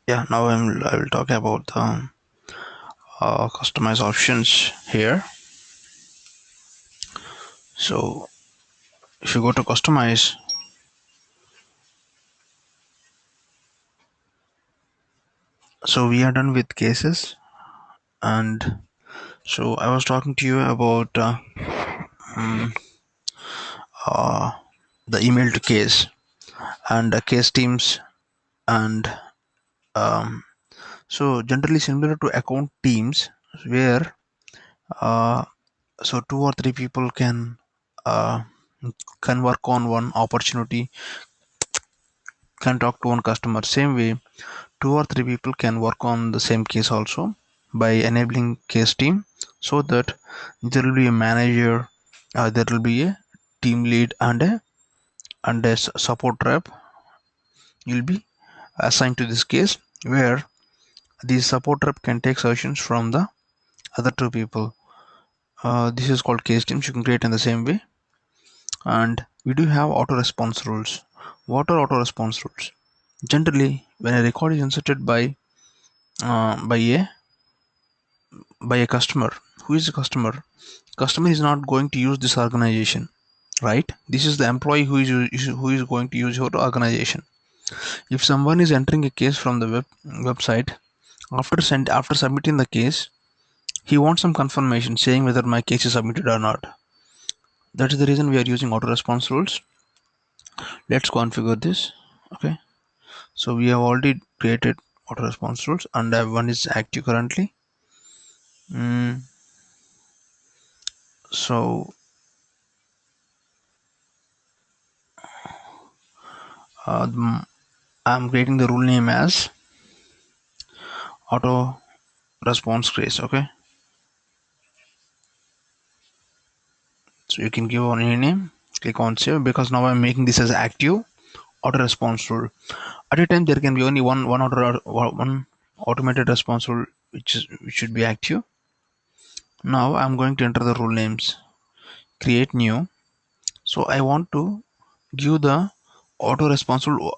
Yeah, now I will talk about the customize options here. So if you go to customize, so we are done with cases. And so I was talking to you about mm, uh, the email to case and case teams. And um, so generally similar to account teams, where uh, so two or three people uh, can work on one opportunity, can talk to one customer. Same way, two or three people can work on the same case also by enabling case team, so that there will be a manager, there will be a team lead, and a support rep will be assigned to this case, where the support rep can take suggestions from the other two people. This is called case teams. You can create in the same way. And we do have auto response rules. What are auto response rules? Generally, when a record is inserted uh, by a by a customer, who is the customer is not going to use this organization, right? This is the employee who is going to use your organization. If someone is entering a case from the website, after submitting the case, he wants some confirmation saying whether my case is submitted or not. That is the reason we are using auto response rules. Let's configure this. Okay, so we have already created auto response rules, and one is active currently. mm, so I'm creating the rule name as auto response trace. Okay, so you can give on any name, click on save, because now I'm making this as active auto response rule. At a time there can be only one automated response rule, which should be active. Now I'm going to enter the rule names, create new. So I want to give the auto response rule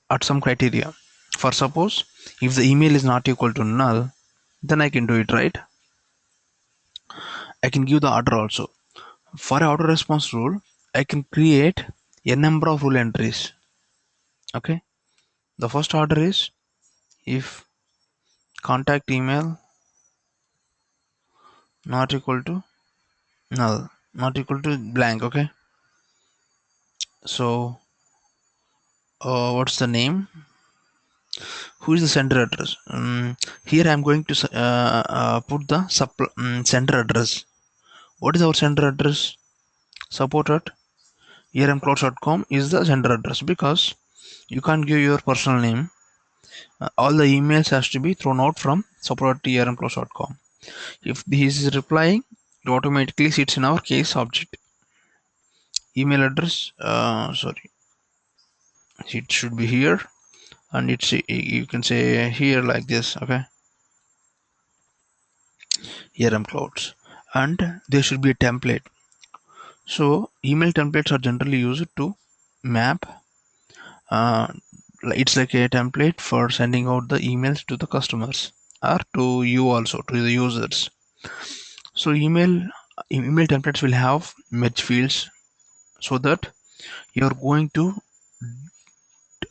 at some criteria. For suppose, if the email is not equal to null, then I can do it, right? I can give the order also. For a auto response rule, I can create a number of rule entries. Okay, the first order is if contact email not equal to null, not equal to blank. Okay, so what's the name? Who is the sender address? Here I'm going to put the sender address. What is our sender address? Support at ermclouds.com is the sender address, because you can't give your personal name. All the emails has to be thrown out from support at ermclouds.com. If this is replying, it automatically sits in our case object. Email address, sorry, it should be here, and you can say here like this. Okay, ermclouds, and there should be a template. So email templates are generally used to map. Uh, it's like a template for sending out the emails to the customers, or to you also, to the users. So email templates will have match fields, so that you're going to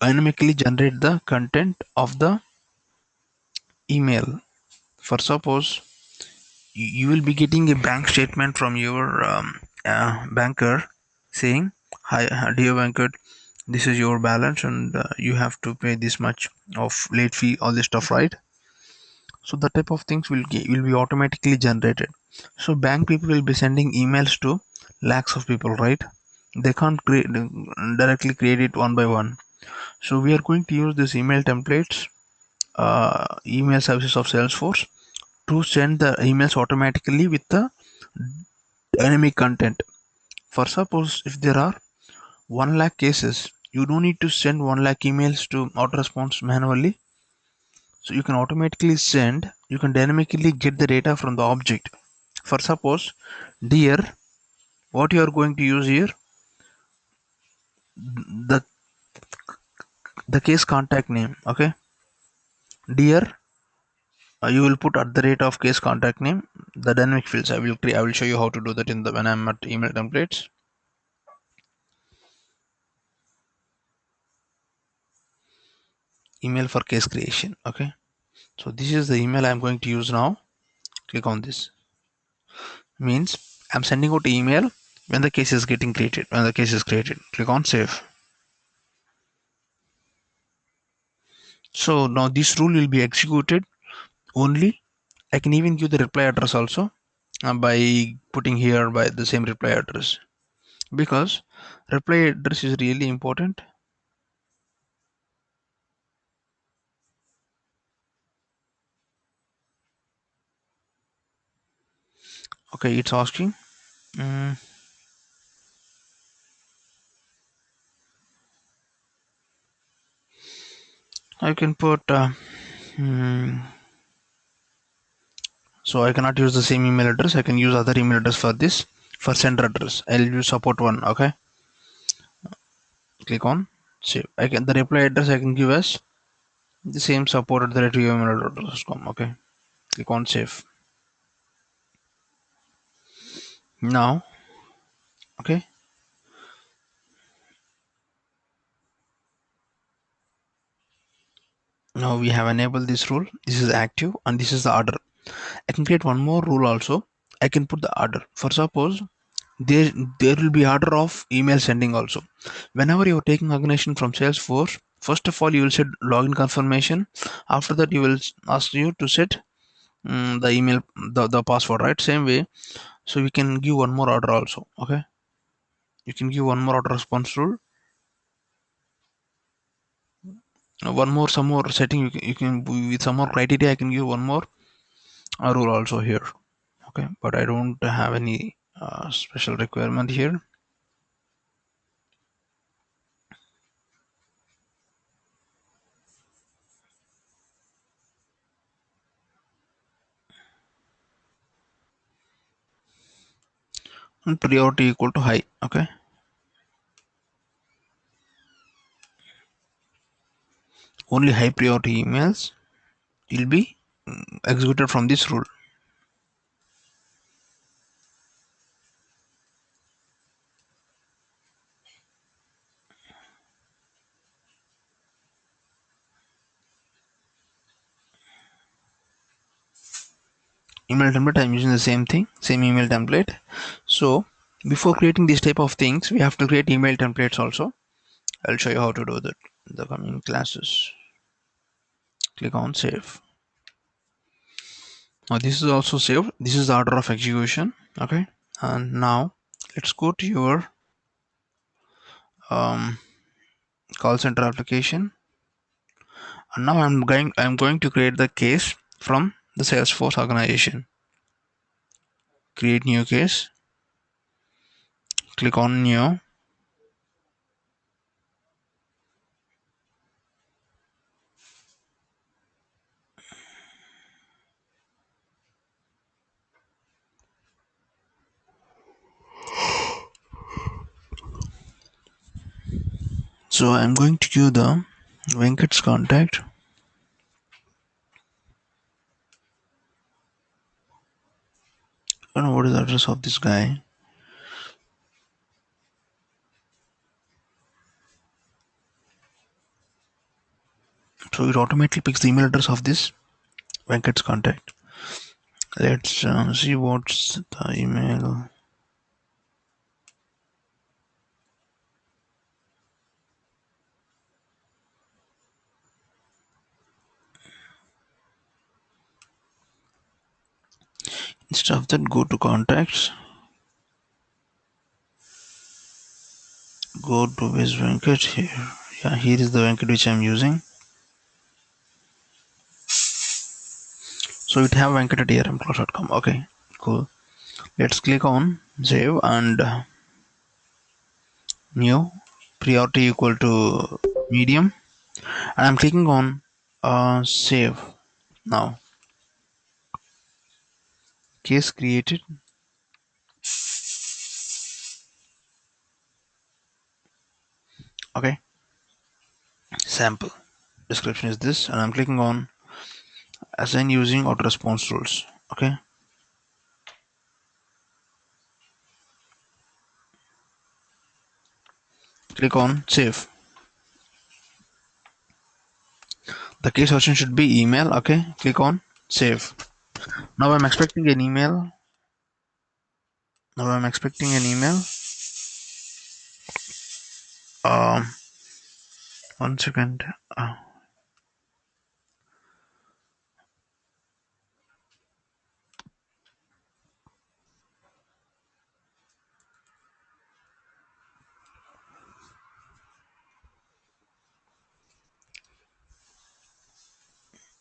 dynamically generate the content of the email. For suppose, you will be getting a bank statement from your banker saying, hi, dear banker, this is your balance, and you have to pay this much of late fee, all this stuff, right? So that type of things will be automatically generated. So bank people will be sending emails to lakhs of people, right? They can't directly create it one by one. So we are going to use this email templates, email services of Salesforce, to send the emails automatically with the dynamic content. For suppose, if there are 1 lakh cases, you don't need to send 1 lakh emails to auto-response manually. So you can dynamically get the data from the object. For suppose, dear, what you are going to use here, the the case contact name. Okay, Dear, you will put at the rate of case contact name, the dynamic fields. I will show you how to do that in the when I'm at email templates. Email for case creation. Okay. So this is the email I'm going to use now. Click on this. Means I'm sending out email when the case is getting created. When the case is created, click on save. So now this rule will be executed only. I can even give the reply address also by putting here by the same reply address, because reply address is really important. Okay, it's asking. Mm, I can put. Mm, so I cannot use the same email address. I can use other email address for this. For sender address, I'll use support one. Okay, click on save. I can the reply address I can give as the same support at the rate email.com. Okay, click on save. Now, okay, now we have enabled this rule. This is active and this is the order. I can create one more rule also. I can put the order. For suppose there there will be order of email sending also. Whenever you are taking organization from Salesforce, first of all you will set login confirmation. After that you will ask you to set the email, the password, right? Same way. So we can give one more order also. Okay, you can give one more order response rule. One more some more setting you can with some more criteria. I can give one more rule also here. Okay, but I don't have any special requirement here. And priority equal to high. Okay, only high priority emails will be executed from this rule. Email template, I'm using the same thing, same email template. So before creating this type of things, we have to create email templates also. I'll show you how to do that in the coming classes. Click on save. Now this is also saved. This is the order of execution. Okay, and now let's go to your um, call center application. And now I'm going to create the case from the Salesforce organization. Create new case. Click on new. So I'm going to give the Venkat's contact. I don't know what is the address of this guy. So it automatically picks the email address of this Venkat's contact. Let's see what's the email. Instead of that, go to contacts. Go to this Venkat here. Yeah, here is the Venkat which I'm using. So it have Venkat at armclass.com. Okay, cool. Let's click on save and new. Priority equal to medium. And I'm clicking on save. Now case created. Okay, sample description is this, and I'm clicking on assign using auto response rules. Okay, click on save. The case version should be email. Okay, click on save. Now I'm expecting an email. Now I'm expecting an email. Um, 1 second.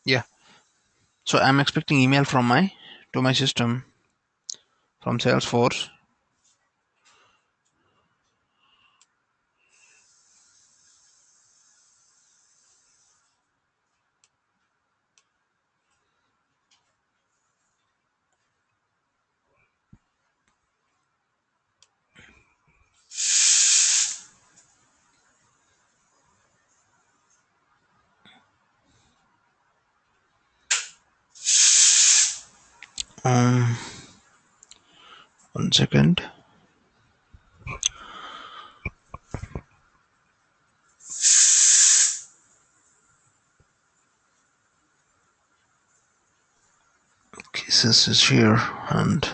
Yeah. So I'm expecting email from my system from Salesforce. Um, 1 second. Cases is here, and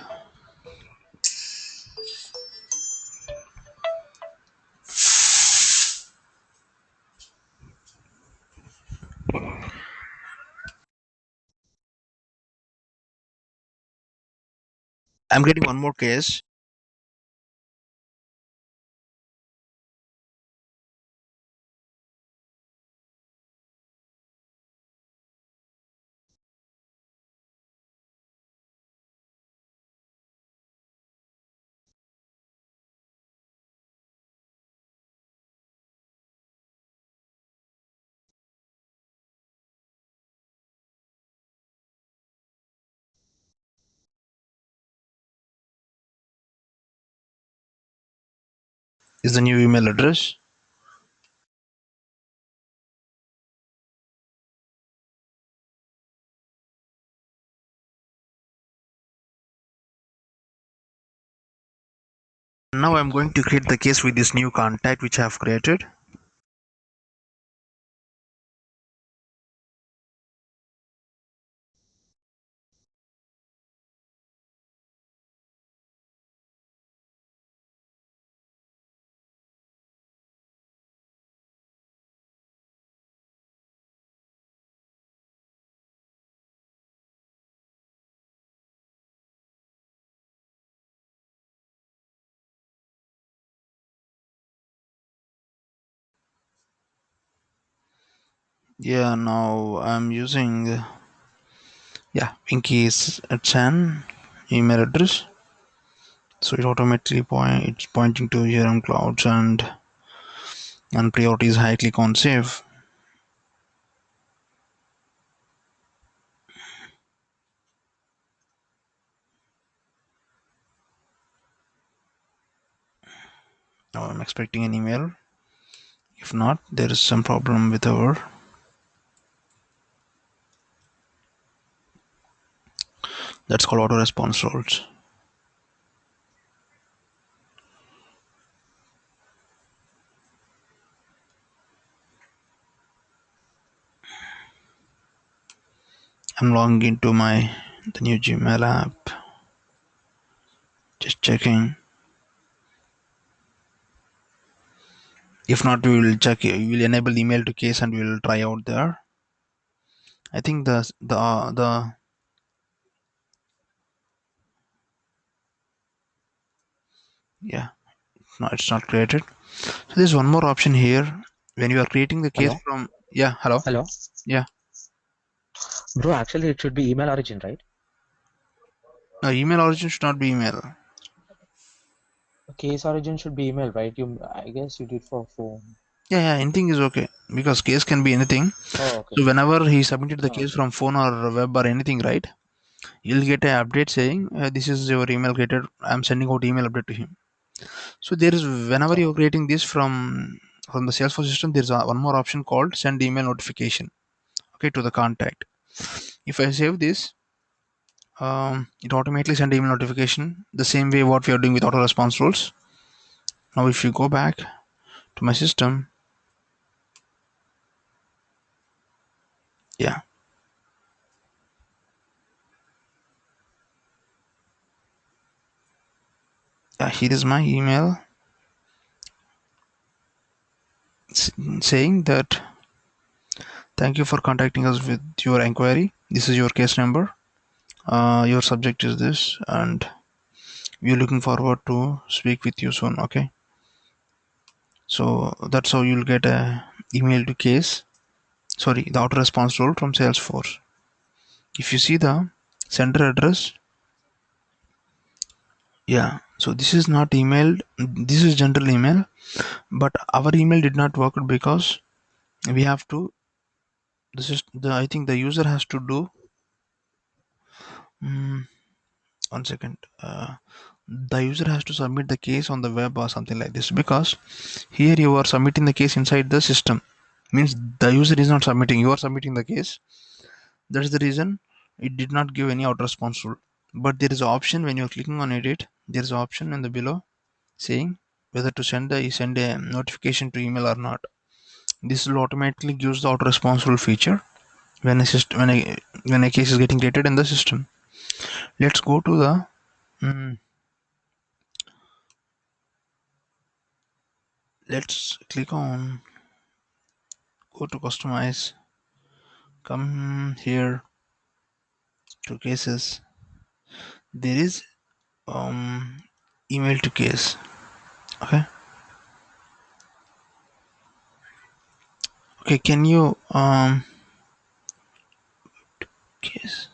I'm getting one more case. Is the new email address. Now I'm going to create the case with this new contact which I have created. Yeah, now I'm using Pinky's Chan email address. So it automatically it's pointing to URM clouds and priority is high. Click on save. Now I'm expecting an email. If not, there is some problem with our. That's called auto response rules. I'm logging into the new Gmail app. Just checking. If not, we will check. We will enable email to case and we will try out there. I think the yeah, no, it's not created. So there's one more option here. When you are creating the case Hello? from hello. Hello? Yeah. Bro, actually it should be email origin, right? No, email origin should not be email. Case origin should be email, right? I guess you did for phone. Yeah, anything is okay because case can be anything. Oh, okay. So whenever he submitted the Oh, case from phone or web or anything, right? You'll get an update saying this is your email created. I'm sending out email update to him. So there is whenever oh, you're creating this from the Salesforce system, there's one more option called send email notification. Okay, to the contact. If I save this, it automatically send email notification the same way what we are doing with auto response rules. Now if you go back to my system, yeah, here is my email saying that thank you for contacting us with your inquiry. This is your case number. Your subject is this, and we're looking forward to speak with you soon. Okay, so that's how you'll get a email to case. Sorry, the auto response role from Salesforce. If you see the sender address, yeah. So this is not emailed. This is general email, but our email did not work because we have to. This is the. I think the user has to do. Mm, 1 second. The user has to submit the case on the web or something like this, because here you are submitting the case inside the system, means the user is not submitting, you are submitting the case. That's the reason it did not give any out response rule. But there is an option when you're clicking on edit, there is an option in the below saying whether to send a notification to email or not. This will automatically gives the auto response rule feature when a system when a case is getting created in the system. Let's go to the let's click on go to customize, come here to cases. There is email to case. Okay, okay, can you case,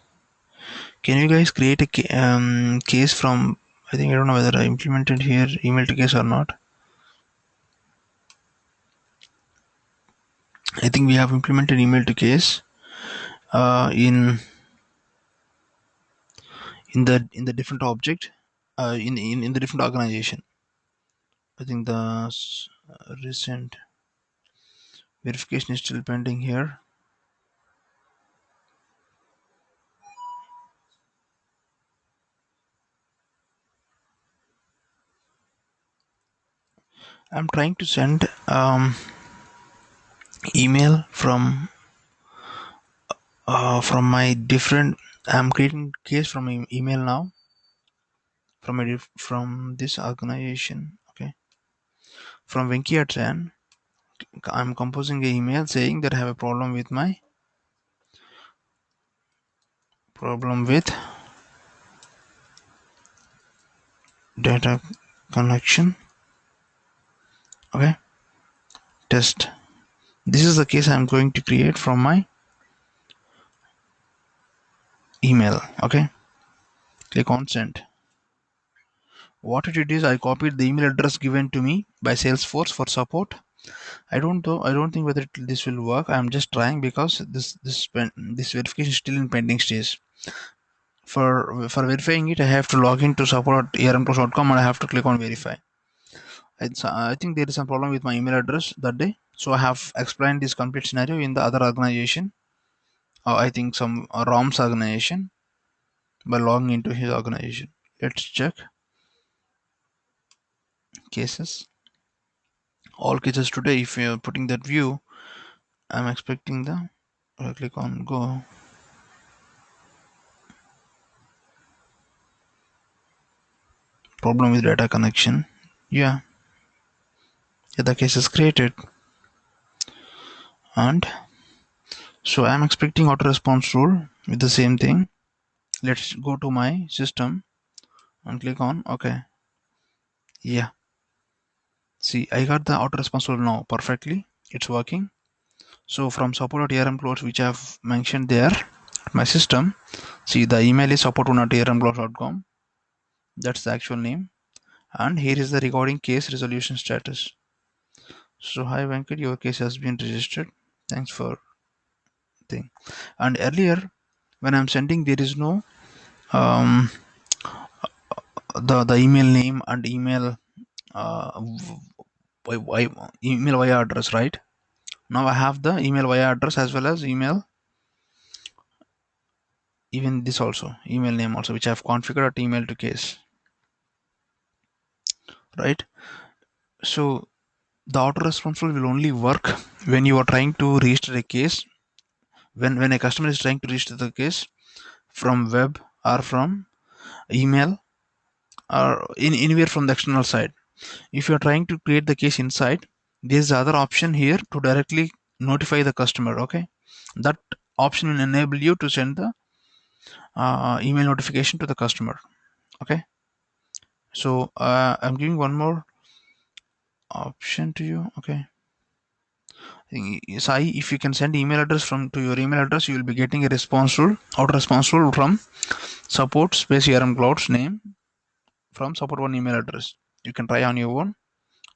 can you guys create a case from, I think, I don't know whether I implemented here email to case or not. I think we have implemented email to case in the different object, in the different organization. I think the recent verification is still pending here. I'm trying to send email from my different. I'm creating case from email now from this organization. Okay, from Venkiatan. I'm composing an email saying that I have a problem with data connection. Okay, test. This is the case I'm going to create from my email. Okay, click on send. What it is, I copied the email address given to me by Salesforce for support. I don't know. I don't think whether this will work. I'm just trying because this verification is still in pending stage. For verifying it, I have to log into support@armpros.com and I have to click on verify. I think there is some problem with my email address that day, so I have explained this complete scenario in the other organization. I think some ROM's organization, by logging into his organization. Let's check cases. All cases today. If you're putting that view, I'm expecting the. Click on go. Problem with data connection. Yeah, the case is created, and so I'm expecting auto response rule with the same thing. Let's go to my system and click on OK. Yeah, see, I got the auto response rule now perfectly. It's working. So from support.armpros, which I've mentioned there, my system, see, the email is support1@armpros.com. That's the actual name, and here is the recording case resolution status. So hi Venkat, your case has been registered. Thanks for thing. And earlier when I'm sending, there is no um, the email name and email email via address, right? Now I have the email via address as well as email even this also, email name also, which I've configured at email to case, right? So the auto responsible will only work when you are trying to register a case, when a customer is trying to register the case from web or from email or anywhere from the external side. If you are trying to create the case inside, there's the other option here to directly notify the customer. Okay, that option will enable you to send the email notification to the customer. Okay, so I'm giving one more option to you. Okay, Sai, if you can send email address from to your email address, you will be getting a response rule, auto response rule from support space ERM clouds name from support one email address. You can try on your own,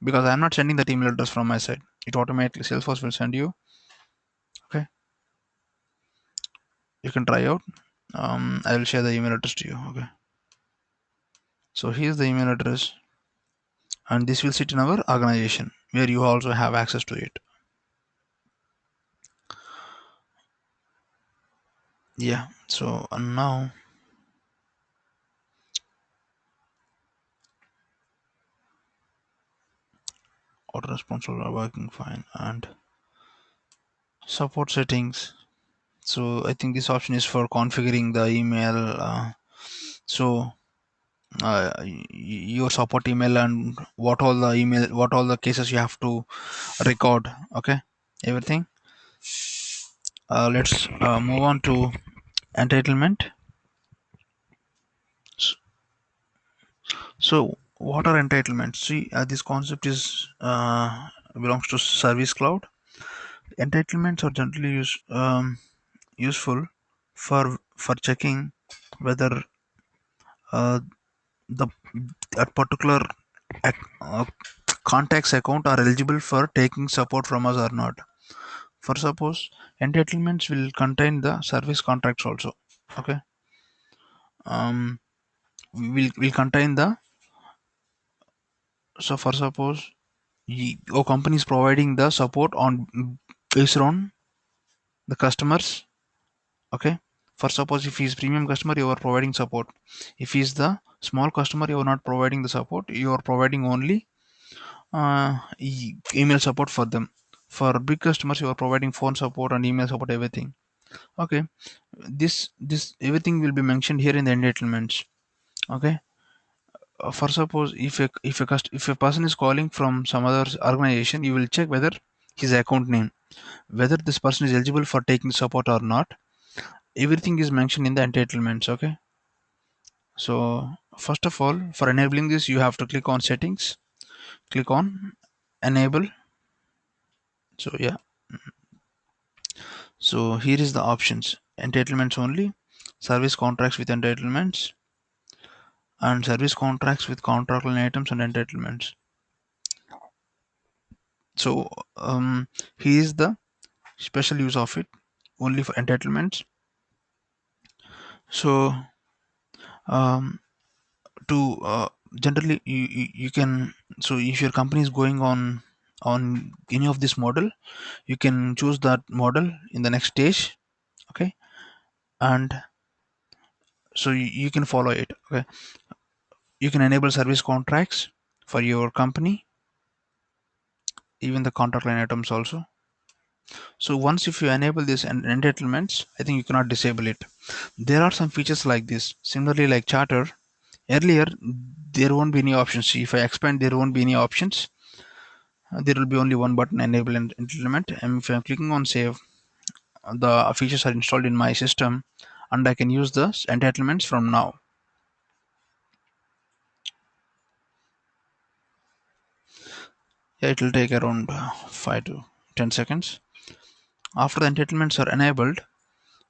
because I'm not sending that email address from my side. It automatically Salesforce will send you. Okay, you can try out. I will share the email address to you. Okay, so here's the email address, and this will sit in our organization where you also have access to it. Yeah, so now auto responsible are working fine, and support settings. So I think this option is for configuring the email. So your support email and what all the cases you have to record. Okay, everything. Let's move on to entitlement. So what are entitlements? See, this concept is belongs to Service Cloud. Entitlements are generally useful for checking whether uh, the that particular ac- uh, contacts account are eligible for taking support from us or not. For suppose, entitlements will contain the service contracts also. Okay, um, will contain the, so for suppose your company is providing the support on based on the customers. Okay, for suppose if he's premium customer, you are providing support. If he's the small customer, you are not providing the support, you are providing only email support for them. For big customers, you are providing phone support and email support, everything. Okay, this everything will be mentioned here in the entitlements. Okay, for suppose if a person is calling from some other organization, you will check whether his account name, whether this person is eligible for taking support or not. Everything is mentioned in the entitlements. Okay, so first of all, for enabling this, you have to click on settings, click on enable. So yeah, so here is the options: entitlements only, service contracts with entitlements, and service contracts with contract line items and entitlements. So here is the special use of it, only for entitlements. So um, to generally you can, so if your company is going on any of this model, you can choose that model in the next stage. Okay, and so you can follow it. Okay, you can enable service contracts for your company, even the contract line items also. So once if you enable this and entitlements, I think you cannot disable it. There are some features like this, similarly like charter. Earlier there won't be any options. If I expand, there won't be any options. There will be only one button, enable and entitlement, and if I'm clicking on save, the features are installed in my system and I can use the entitlements from now. Yeah, it will take around 5 to 10 seconds. After the entitlements are enabled,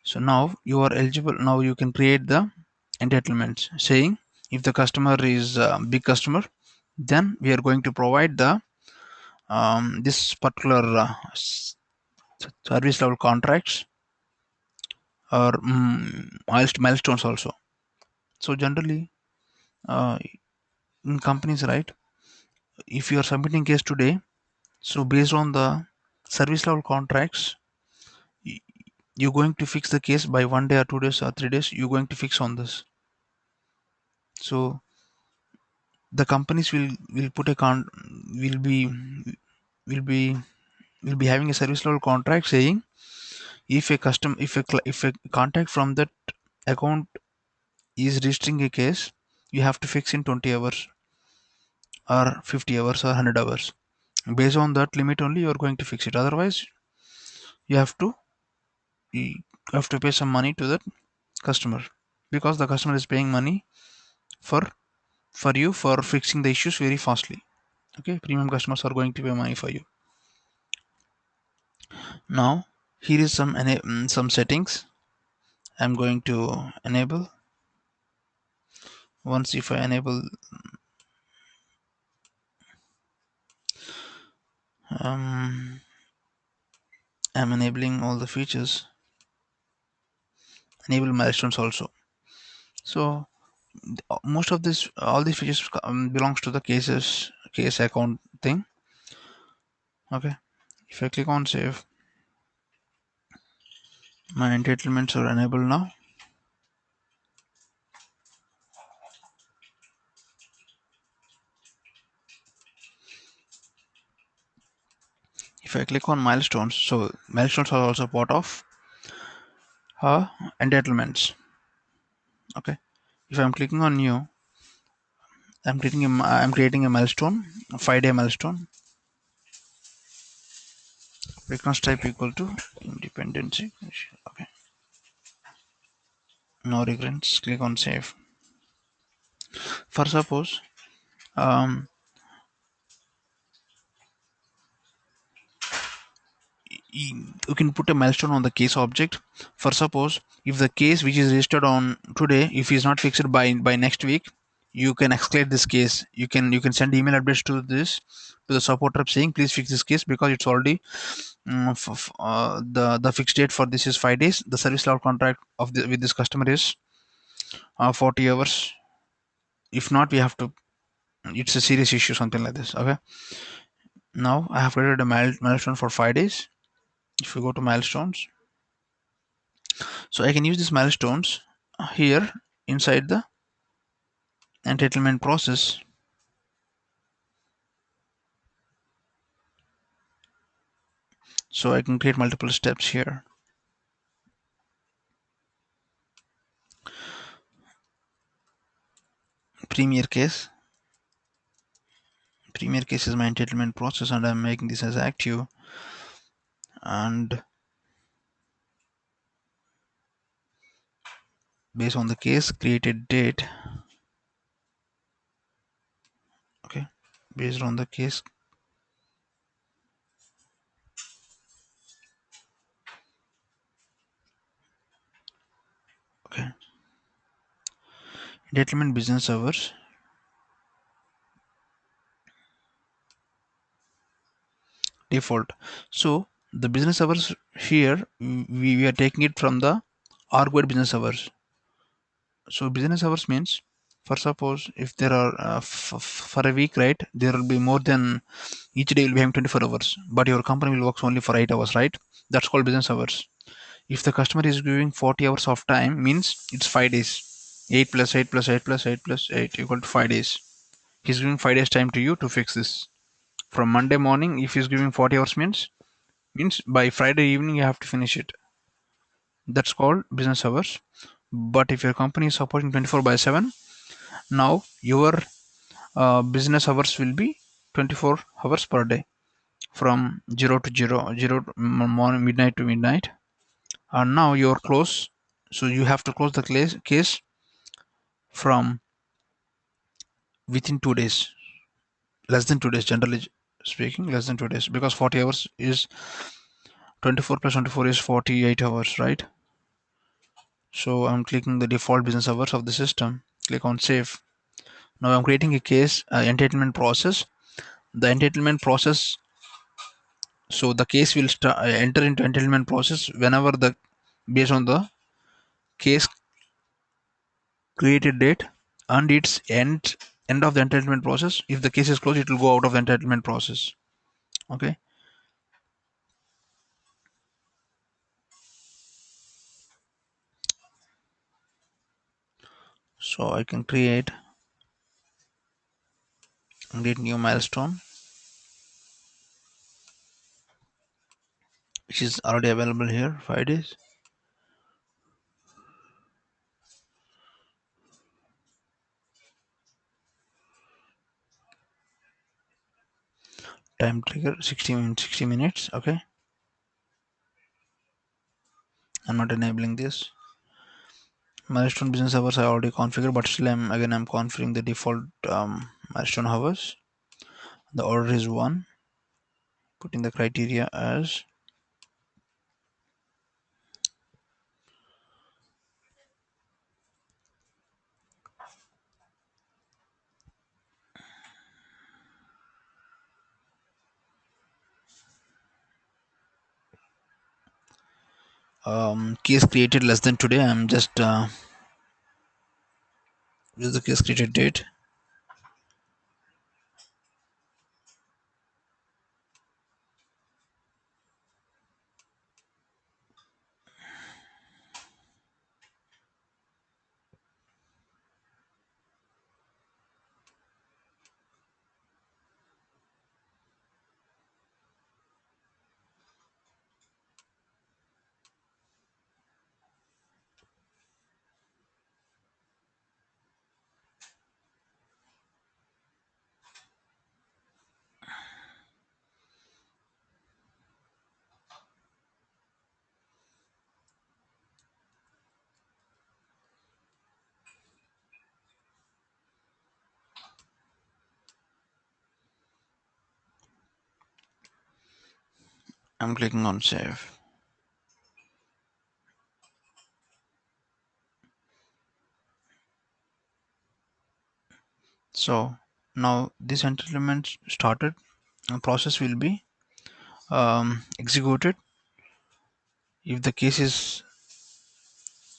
so now you are eligible. Now you can create the entitlements saying if the customer is a big customer, then we are going to provide the this particular service level contracts or milestones also. So generally, in companies, right, if you are submitting case today, so based on the service level contracts, you're going to fix the case by 1 day or 2 days or 3 days. You're going to fix on this. So the companies will put a will be will be will be having a service level contract saying, if a custom if a contact from that account is registering a case, you have to fix in 20 hours or 50 hours or 100 hours. Based on that limit only you are going to fix it. Otherwise you have to you have to pay some money to that customer, because the customer is paying money for you for fixing the issues very fastly. Okay, premium customers are going to pay money for you. Now here is some settings I'm going to enable. Once if I enable, um, I'm enabling all the features, enable milestones also. So most of this, all these features belongs to the case account thing. Okay, if I click on save, my entitlements are enabled now. If I click on milestones, so milestones are also part of entitlements. Okay, if I'm clicking on new, I'm creating a milestone, a 5-day milestone. Frequency type equal to independency. Okay, no regrets. Click on save. For suppose, um, you can put a milestone on the case object. For suppose, if the case which is registered on today, if is not fixed by next week, you can escalate this case. You can send email address to this, to the support rep saying please fix this case, because it's already the fixed date for this is 5 days. The service level contract of with this customer is 40 hours. If not, we have to, it's a serious issue, something like this. Okay, now I have created a milestone for 5 days. If you go to milestones, so I can use these milestones here inside the entitlement process. So I can create multiple steps here. Premier case. Premier case is my entitlement process, and I'm making this as active. And based on the case created date. Okay, based on the case. Okay, entitlement business hours. Default. So the business hours here, we are taking it from the argwide business hours. So business hours means, for suppose if there are for a week, right, there will be more than, each day will be having 24 hours, but your company will work only for 8 hours, right? That's called business hours. If the customer is giving 40 hours of time, means it's 5 days. 8 plus 8 plus 8 plus 8 plus 8 equal to 5 days. He's giving 5 days time to you to fix this. From Monday morning, if he's giving 40 hours, means by Friday evening you have to finish it. That's called business hours. But if your company is supporting 24 by 7, now your business hours will be 24 hours per day, from 0 to 0, 0 to morning, midnight to midnight. And now you're close, so you have to close the case from within 2 days, less than 2 days, generally speaking, less than 2 days, because 40 hours is 24 plus 24 is 48 hours, right? So I'm clicking the default business hours of the system, click on save. Now I'm creating a case entitlement process. The entitlement process, so the case will enter into entitlement process whenever the, based on the case created date and its end of the entitlement process. If the case is closed, it will go out of the entitlement process. Okay, So I can create new milestone, which is already available here, 5 days. Time trigger 60 minutes. Okay, I'm not enabling this. Milestone business hours I already configured, but still I'm configuring the default milestone hours. The order is 1. Putting the criteria as case created less than today. I'm just use the case created date. I'm clicking on save. So now this entitlement started. The process will be executed if the case is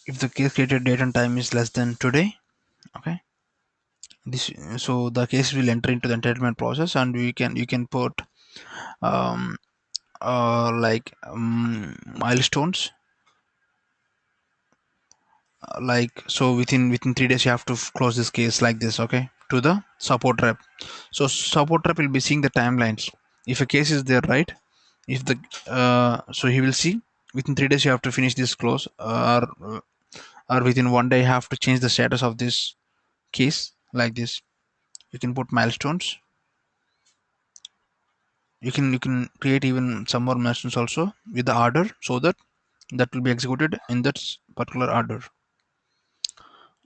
if the case created date and time is less than today. Okay, this so the case will enter into the entitlement process, and you can put um, milestones, like so within 3 days you have to close this case like this. Okay, to the support rep. So support rep will be seeing the timelines. If a case is there, right? If the so he will see within 3 days you have to finish this close, or within one day you have to change the status of this case like this. You can put milestones. You can create even some more milestones also with the order, so that that will be executed in that particular order.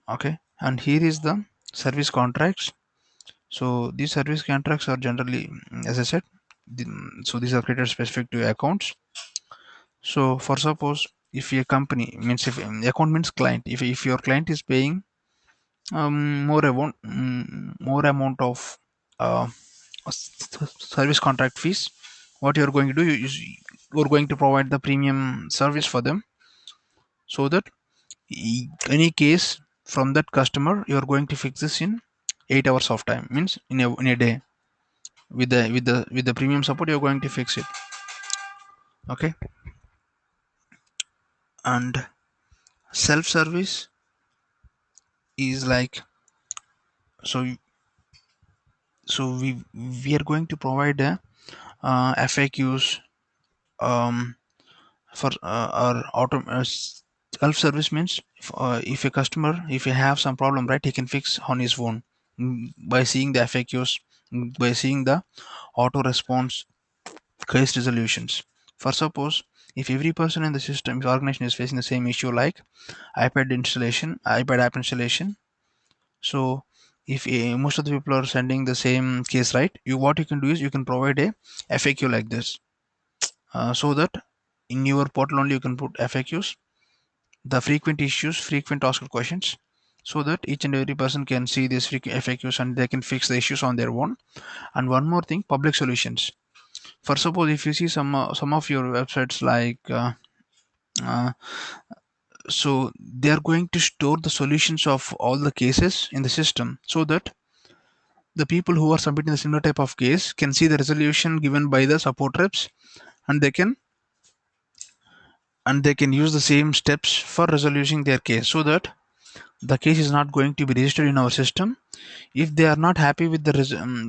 Okay, and here is the service contracts. So these service contracts are generally, as I said, so these are created specific to accounts. So for suppose if a company means, if account means client, if your client is paying more amount of uh, service contract fees, what you're going to do is you're going to provide the premium service for them, so that any case from that customer you're going to fix this in 8 hours of time, means in a day. With the premium support you're going to fix it. Okay, and self service is like, so we are going to provide a FAQs for our self service means, if a customer, if you have some problem, right, he can fix on his own, by seeing the FAQs, by seeing the auto response case resolutions. For suppose if every person in the system, if organization is facing the same issue, like ipad app installation. So if most of the people are sending the same case, right, you what you can do is you can provide a FAQ like this, so that in your portal only you can put FAQs, the frequent issues, frequent asked questions, so that each and every person can see these FAQs and they can fix the issues on their own. And one more thing, public solutions. For suppose if you see some of your websites, like uh, so they are going to store the solutions of all the cases in the system, so that the people who are submitting the similar type of case can see the resolution given by the support reps, and they can use the same steps for resolution their case, so that the case is not going to be registered in our system. If they are not happy with the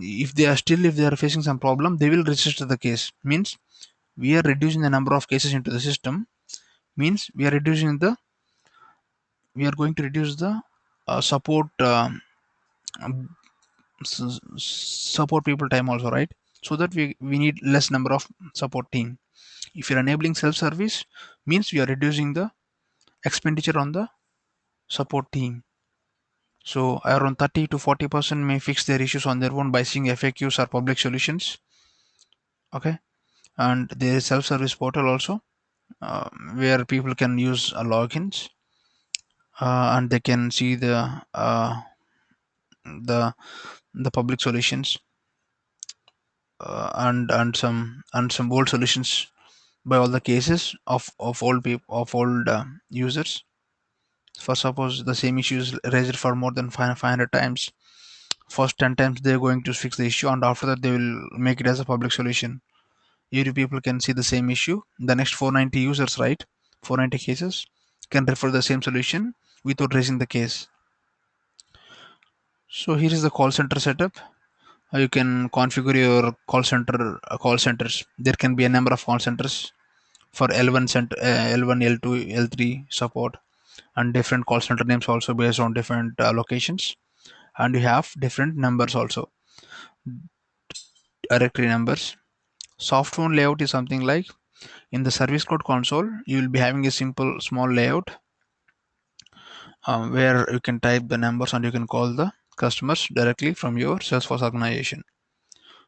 if they are still, if they are facing some problem, they will register the case. Means we are reducing the number of cases into the system. Means we are going to reduce the support support people time also, right? So that we need less number of support team. If you're enabling self service, means we are reducing the expenditure on the support team. So around 30 to 40% may fix their issues on their own by seeing FAQs or public solutions. Okay, and there is self service portal also, where people can use logins, and they can see the the public solutions, and some old solutions by all the cases of old people, of old users. For suppose the same issue is raised for more than 500 times, first 10 times they're going to fix the issue, and after that they will make it as a public solution. Every people can see the same issue. The next 490 users, right, 490 cases, can refer the same solution without raising the case. So here is the call center setup. You can configure your call centers. There can be a number of call centers for L1, L2, L3 support, and different call center names also based on different locations. And you have different numbers also, directory numbers. Soft phone layout is something like, in the service cloud console you will be having a simple small layout, where you can type the numbers and you can call the customers directly from your Salesforce organization.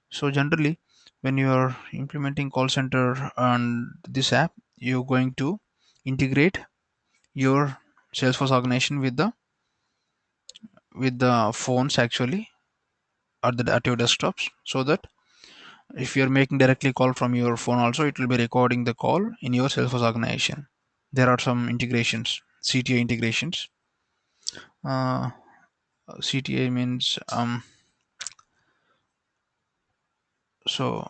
So generally, when you are implementing call center and this app, you're going to integrate your Salesforce organization with the phones actually, at your desktops, so that if you're making directly call from your phone also, it will be recording the call in your Salesforce organization. There are some integrations, CTA integrations. uh, CTA means so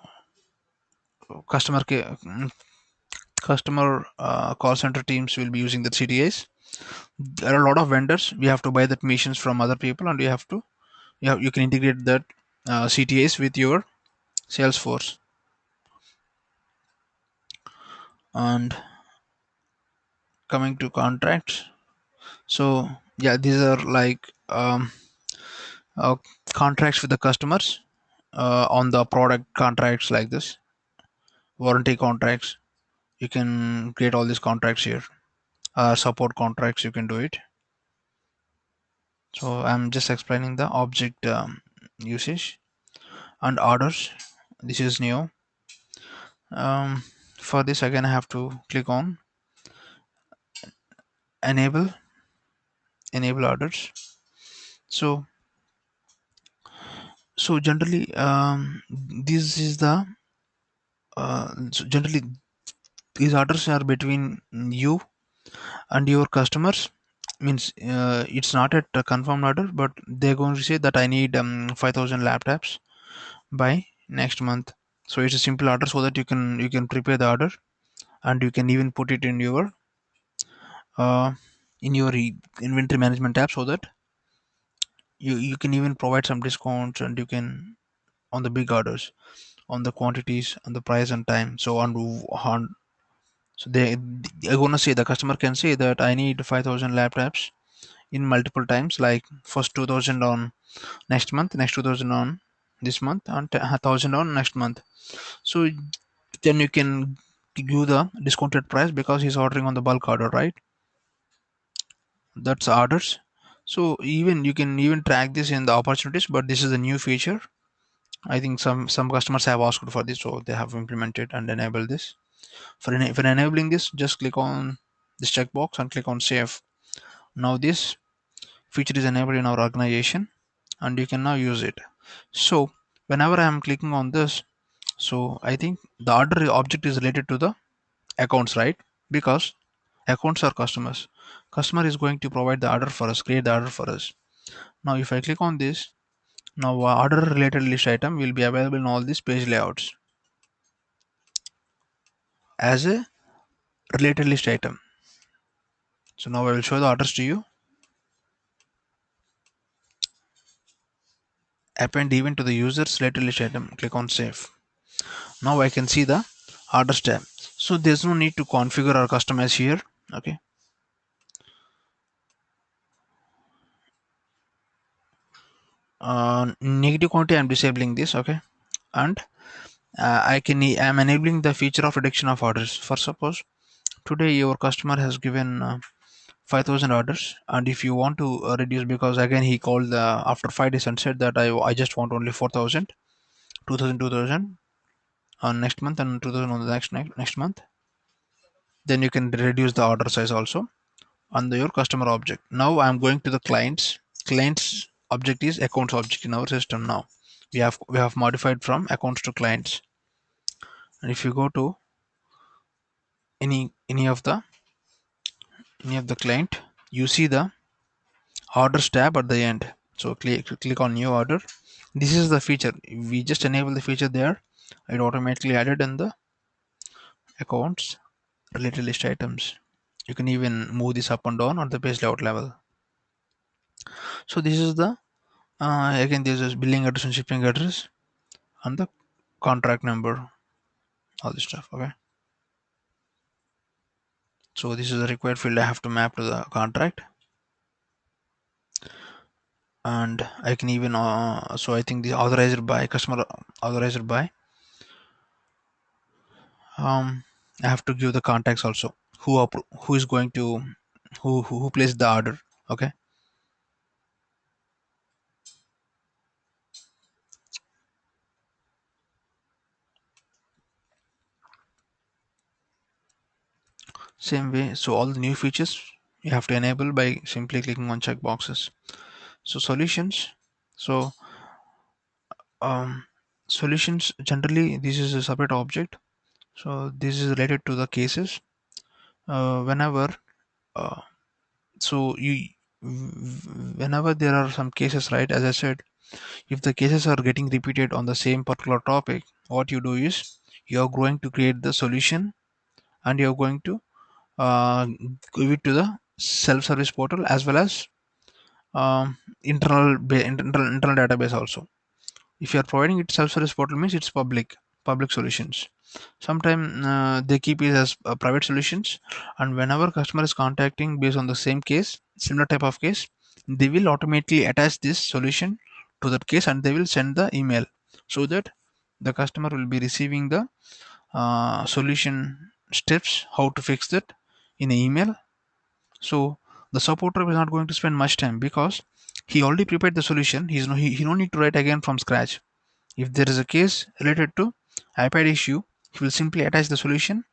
customer call center teams will be using the CTAs. There are a lot of vendors. We have to buy that machines from other people, and you can integrate that CTAs with your Salesforce. And coming to contracts, so yeah, these are like uh, contracts with the customers, on the product contracts like this, warranty contracts. You can create all these contracts here. Support contracts, you can do it. So I'm just explaining the object usage and orders. This is new. um, for this, again, I have to click on enable orders. So so generally, this is the so generally these orders are between you and your customers. Means it's not at a confirmed order, but they're going to say that I need 5,000 laptops by next month. So it's a simple order, so that you can prepare the order, and you can even put it uh, in your inventory management app, so that you can even provide some discounts, and you can, on the big orders, on the quantities and the price and time. So on so they're gonna say, the customer can say that I need 5,000 laptops in multiple times, like first 2,000 on next month, next 2,000 on this month, and 1,000 on next month. So then you can give the discounted price, because he's ordering on the bulk order, right? That's orders. So even you can even track this in the opportunities, but this is a new feature. I think some customers have asked for this, so they have implemented and enabled this. For enabling this, just click on this checkbox and click on save. Now this feature is enabled in our organization, and you can now use it. So whenever I am clicking on this, so I think the order object is related to the accounts, right? Because accounts are customers. Customer is going to provide the order for us, create the order for us. Now if I click on this, now order related list item will be available in all these page layouts as a related list item. So now I will show the orders to you. append event to the user's later list item. Click on save. Now I can see the orders tab. So there's no need to configure or customize here. Okay. Negative quantity, I'm disabling this. Okay. And I'm enabling the feature of reduction of orders. For suppose today your customer has given 5,000 orders, and if you want to reduce, because again he called after 5 days and said that I just want only 4,000, 2,000, 2,000 on next month and 2,000 on the next month, then you can reduce the order size also on your customer object. Now I'm going to the clients object is accounts object in our system. Now we have modified from accounts to clients, and if you go to any of the client, you see the orders tab at the end. So click on new order. This is the feature, we just enable the feature there. It automatically added in the accounts related list items. You can even move this up and down on the page layout level. So this is the again this is billing address and shipping address and the contract number, all this stuff. Okay, so this is the required field I have to map to the contract. And I can even so I think the authorized by customer, authorized by, I have to give the contacts also, who is going to who placed the order. Okay, same way. So all the new features you have to enable by simply clicking on check boxes. So solutions. So um, solutions generally this is a separate object. So this is related to the cases. Whenever uh, so you whenever there are some cases, right? As I said, if the cases are getting repeated on the same particular topic, what you do is you're going to create the solution, and you're going to give it to the self-service portal as well as internal database also. If you are providing it self-service portal means it's public solutions. Sometimes they keep it as private solutions, and whenever customer is contacting based on the same case, similar type of case, they will automatically attach this solution to that case, and they will send the email, so that the customer will be receiving the solution steps how to fix that in an email. So the supporter is not going to spend much time because he already prepared the solution. He don't need to write again from scratch. If there is a case related to iPad issue, he will simply attach the solution.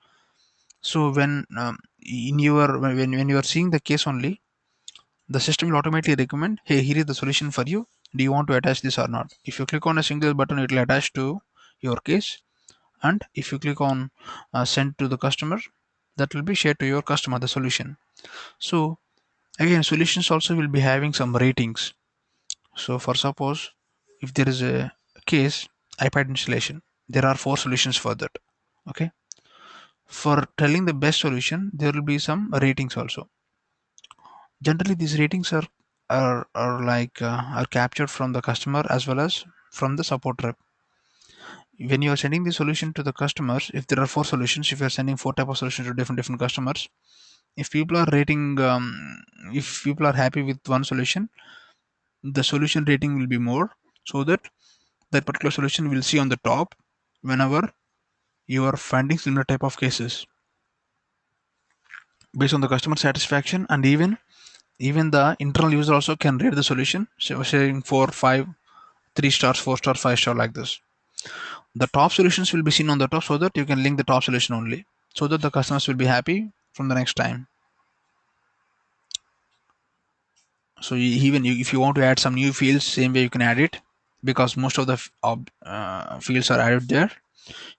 So when you are seeing the case only, the system will automatically recommend, hey, here is the solution for you. Do you want to attach this or not? If you click on a single button, it will attach to your case, and if you click on send to the customer, that will be shared to your customer the solution. So again, solutions also will be having some ratings. So for suppose if there is a case iPad installation, there are 4 solutions for that. Okay. For telling the best solution, there will be some ratings also. Generally, these ratings are captured from the customer as well as from the support rep. When you are sending the solution to the customers, if there are 4 solutions, if you are sending 4 type of solutions to different customers, if people are rating, if people are happy with one solution, the solution rating will be more, so that that particular solution will see on the top whenever you are finding similar type of cases based on the customer satisfaction. And even the internal user also can rate the solution, so saying 4 5 3 stars, 4 star, 5 star, like this. The top solutions will be seen on the top, so that you can link the top solution only, so that the customers will be happy from the next time. So if you want to add some new fields, same way you can add it, because most of the fields are added there.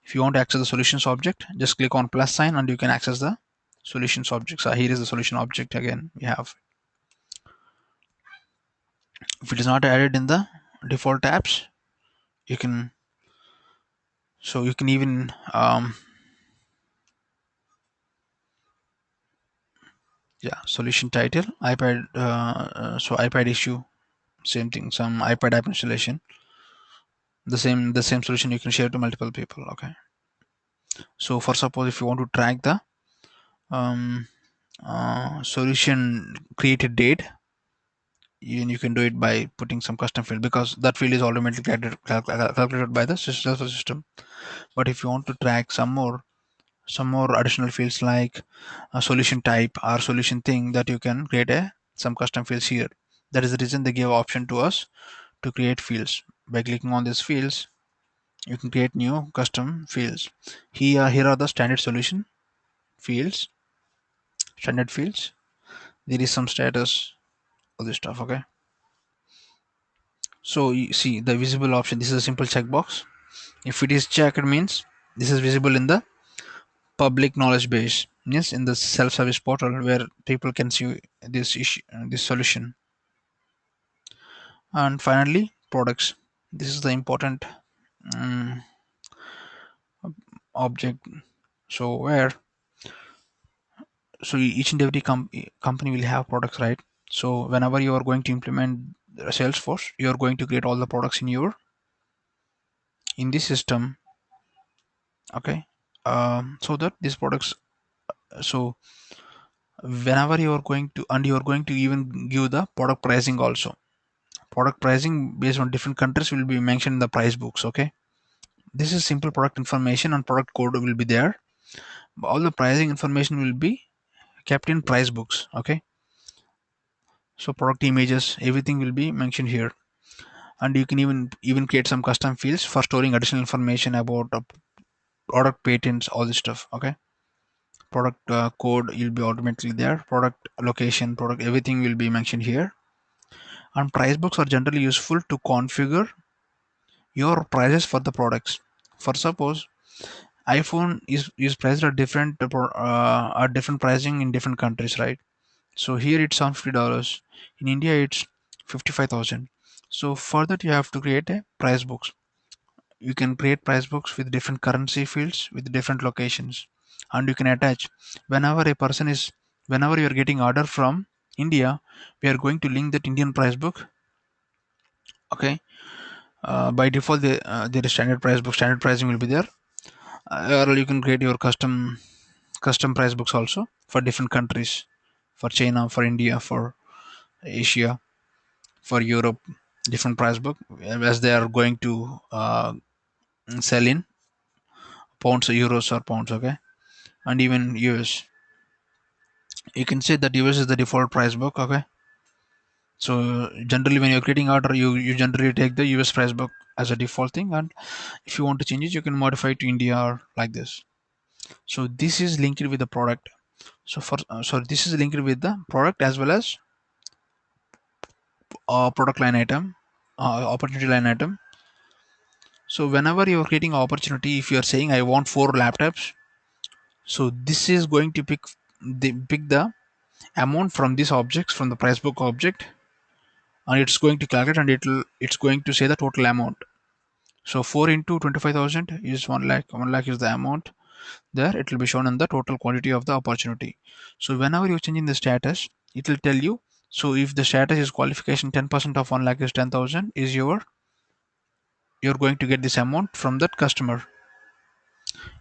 If you want to access the solutions object, just click on plus sign and you can access the solutions object. So here is the solution object again we have. If it is not added in the default tabs, you can, so you can even yeah, solution title iPad, so iPad issue, same thing, some iPad app installation. The same solution you can share to multiple people. Okay. So for suppose if you want to track the um, solution created date, you can do it by putting some custom field, because that field is automatically calculated by the Salesforce system. But if you want to track some more additional fields like a solution type or solution thing, that you can create some custom fields here. That is the reason they give option to us to create fields. By clicking on these fields, you can create new custom fields. Here are the fields standard fields. There is some status, all this stuff. Okay. So you see the visible option, this is a simple checkbox. If it is checked, means this is visible in the public knowledge base, yes, in the self-service portal where people can see this issue, this solution. And finally, products. This is the important um, object. So where, so each and every company will have products, right? So whenever you are going to implement Salesforce, you are going to create all the products in this system. Okay. So that these products, so whenever you are going to, and you are going to even give the product pricing also. Product pricing based on different countries will be mentioned in the price books. Okay. This is simple product information, and product code will be there. All the pricing information will be kept in price books. Okay. So product images, everything will be mentioned here. And you can even create some custom fields for storing additional information about product patents, all this stuff. Okay. Product code will be automatically there. Product location, product, everything will be mentioned here. And price books are generally useful to configure your prices for the products. For suppose iPhone is priced at different pricing in different countries, right? So here it's on $50. In India it's 55,000. So for that you have to create a price books. You can create price books with different currency fields with different locations, and you can attach whenever a person is whenever you are getting order from India, we are going to link that Indian price book. Okay. By default, there is standard price book. Standard pricing will be there, or you can create your custom price books also for different countries, for China, for India, for Asia, for Europe. Different price book as they are going to sell in pounds, euros, or pounds. Okay, and even US. You can say that US is the default price book. Okay, so generally when you're creating order, you generally take the US price book as a default thing, and if you want to change it, you can modify it to India or like this. So this is linked with the product. So this is linked with the product as well as product line item, opportunity line item. So whenever you're creating opportunity, if you're saying I want 4 laptops, so this is going to pick the amount from these objects, from the price book object, and it's going to calculate, and it's going to say the total amount. So 4 into 25,000 is 1 lakh. 1 lakh is the amount. There it will be shown in the total quantity of the opportunity. So whenever you're changing the status, it will tell you. So if the status is qualification 10% of 1 lakh is 10,000, is you're going to get this amount from that customer.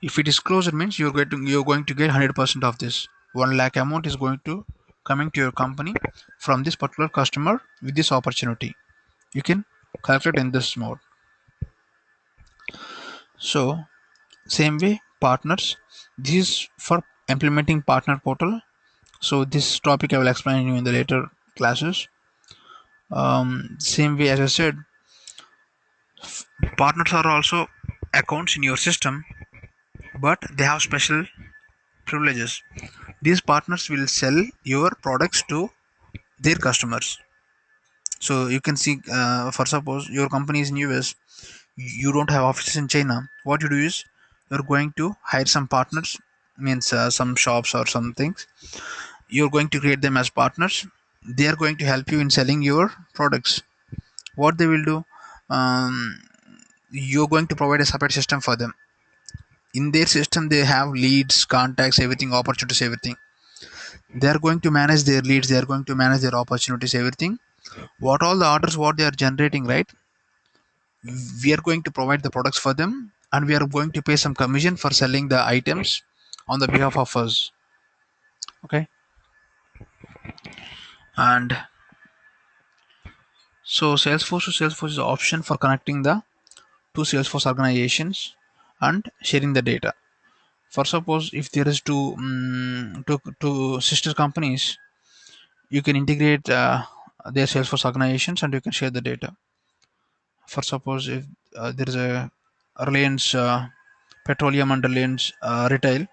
If it is closed, it means you're going to get 100% of this 1 lakh amount is going to coming to your company from this particular customer with this opportunity. You can calculate in this mode. So same way, partners. This is for implementing partner portal. So this topic I will explain you in the later classes. Same way as I said, partners are also accounts in your system, but they have special privileges. These partners will sell your products to their customers. So you can see, for suppose your company is in US, you don't have offices in China. What you do is you're going to hire some partners, means some shops or some things. You're going to create them as partners. They are going to help you in selling your products. What they will do, um, you're going to provide a separate system for them. In their system they have leads, contacts, everything, opportunities, everything. They are going to manage their leads, they are going to manage their opportunities, everything. What all the orders what they are generating, right? we are going to provide the products for them, and we are going to pay some commission for selling the items on the behalf of us. Okay. And so Salesforce to Salesforce is an option for connecting the two Salesforce organizations and sharing the data. For suppose if there is two sister companies, you can integrate their Salesforce organizations and you can share the data. For suppose if there is a Reliance Petroleum and Reliance Retail,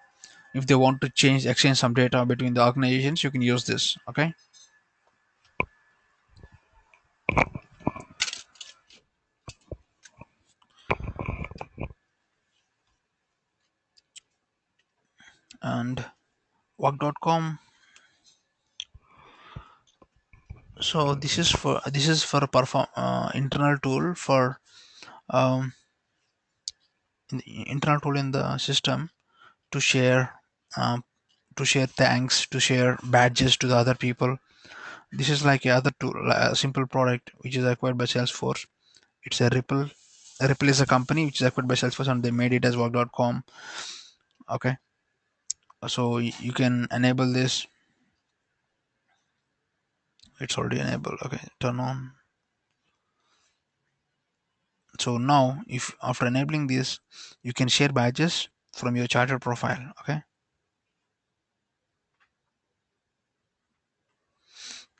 if they want to exchange some data between the organizations, you can use this. Okay. And work.com. So this is for a perform internal tool for um, internal tool in the system to share um, thanks, to share badges to the other people. This is like a other tool, a simple product which is acquired by Salesforce. It's a Ripple. Ripple is a company which is acquired by Salesforce, and they made it as work.com. Okay. So you can enable this. It's already enabled. Okay, turn on. So now if after enabling this, you can share badges from your charter profile. Okay.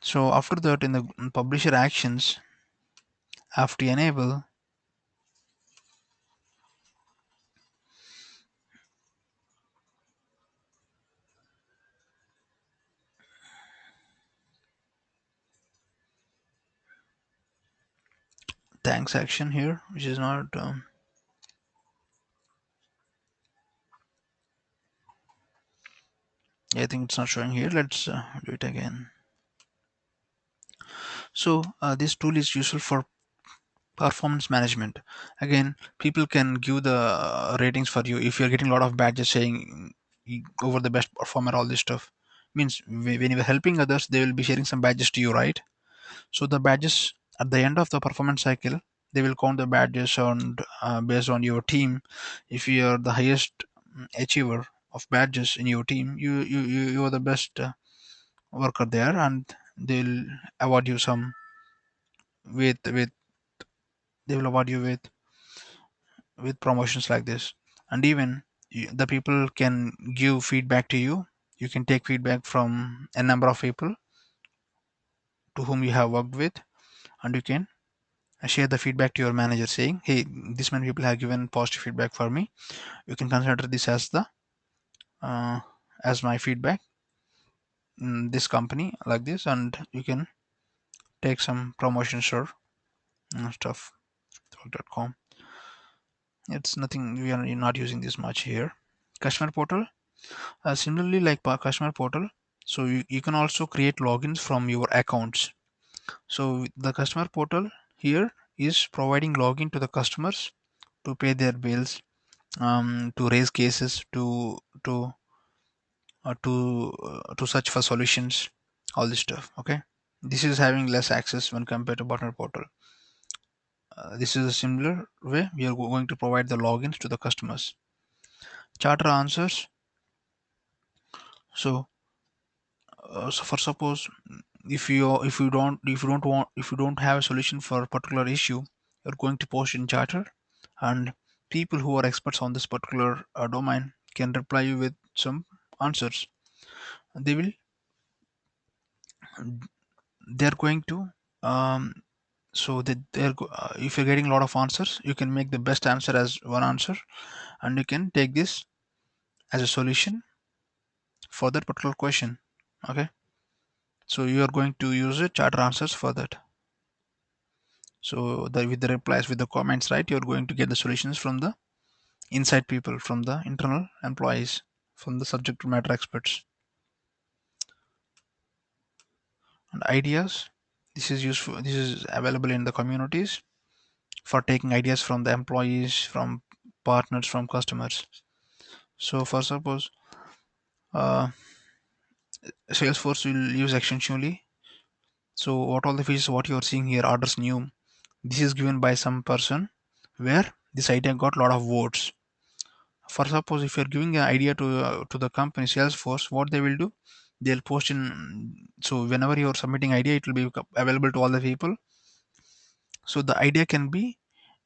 So after that, in the publisher actions, after enable, thanks action here, which is not I think it's not showing here. Let's do it again. So this tool is useful for performance management. Again, people can give the ratings for you if you're getting a lot of badges saying over the best performer, all this stuff. Means when you're helping others, they will be sharing some badges to you, right? So the badges at the end of the performance cycle, they will count the badges on based on your team. If you are the highest achiever of badges in your team, you are the best worker there, and they'll award you some with they will award you with promotions like this. And even the people can give feedback to you. You can take feedback from a number of people to whom you have worked with, and you can share the feedback to your manager saying, hey, this many people have given positive feedback for me. You can consider this as the uh, as my feedback in this company like this, and you can take some promotions or stuff. Com. It's nothing, we are not using this much here. Customer portal, similarly like customer portal, so you can also create logins from your accounts. So the customer portal here is providing login to the customers to pay their bills, to raise cases, to search for solutions, all this stuff. Okay, this is having less access when compared to partner portal. This is a similar way we are going to provide the logins to the customers. Charter answers. So for suppose if you don't have a solution for a particular issue, you're going to post in charter, and people who are experts on this particular domain can reply you with some answers. They will they're going to um, so that if you're getting a lot of answers, you can make the best answer as one answer, and you can take this as a solution for that particular question. Okay, so you are going to use a charter answers for that. So with the replies, with the comments, right, you're going to get the solutions from the inside people, from the internal employees, from the subject matter experts. And ideas, this is useful, this is available in the communities for taking ideas from the employees, from partners, from customers. So for suppose uh, Salesforce will use extensionally. So what all the features what you are seeing here, orders new, this is given by some person. where this idea got a lot of votes. For suppose if you're giving an idea to the company Salesforce, what they will do, they'll post in. So whenever you're submitting idea, it will be available to all the people. So the idea can be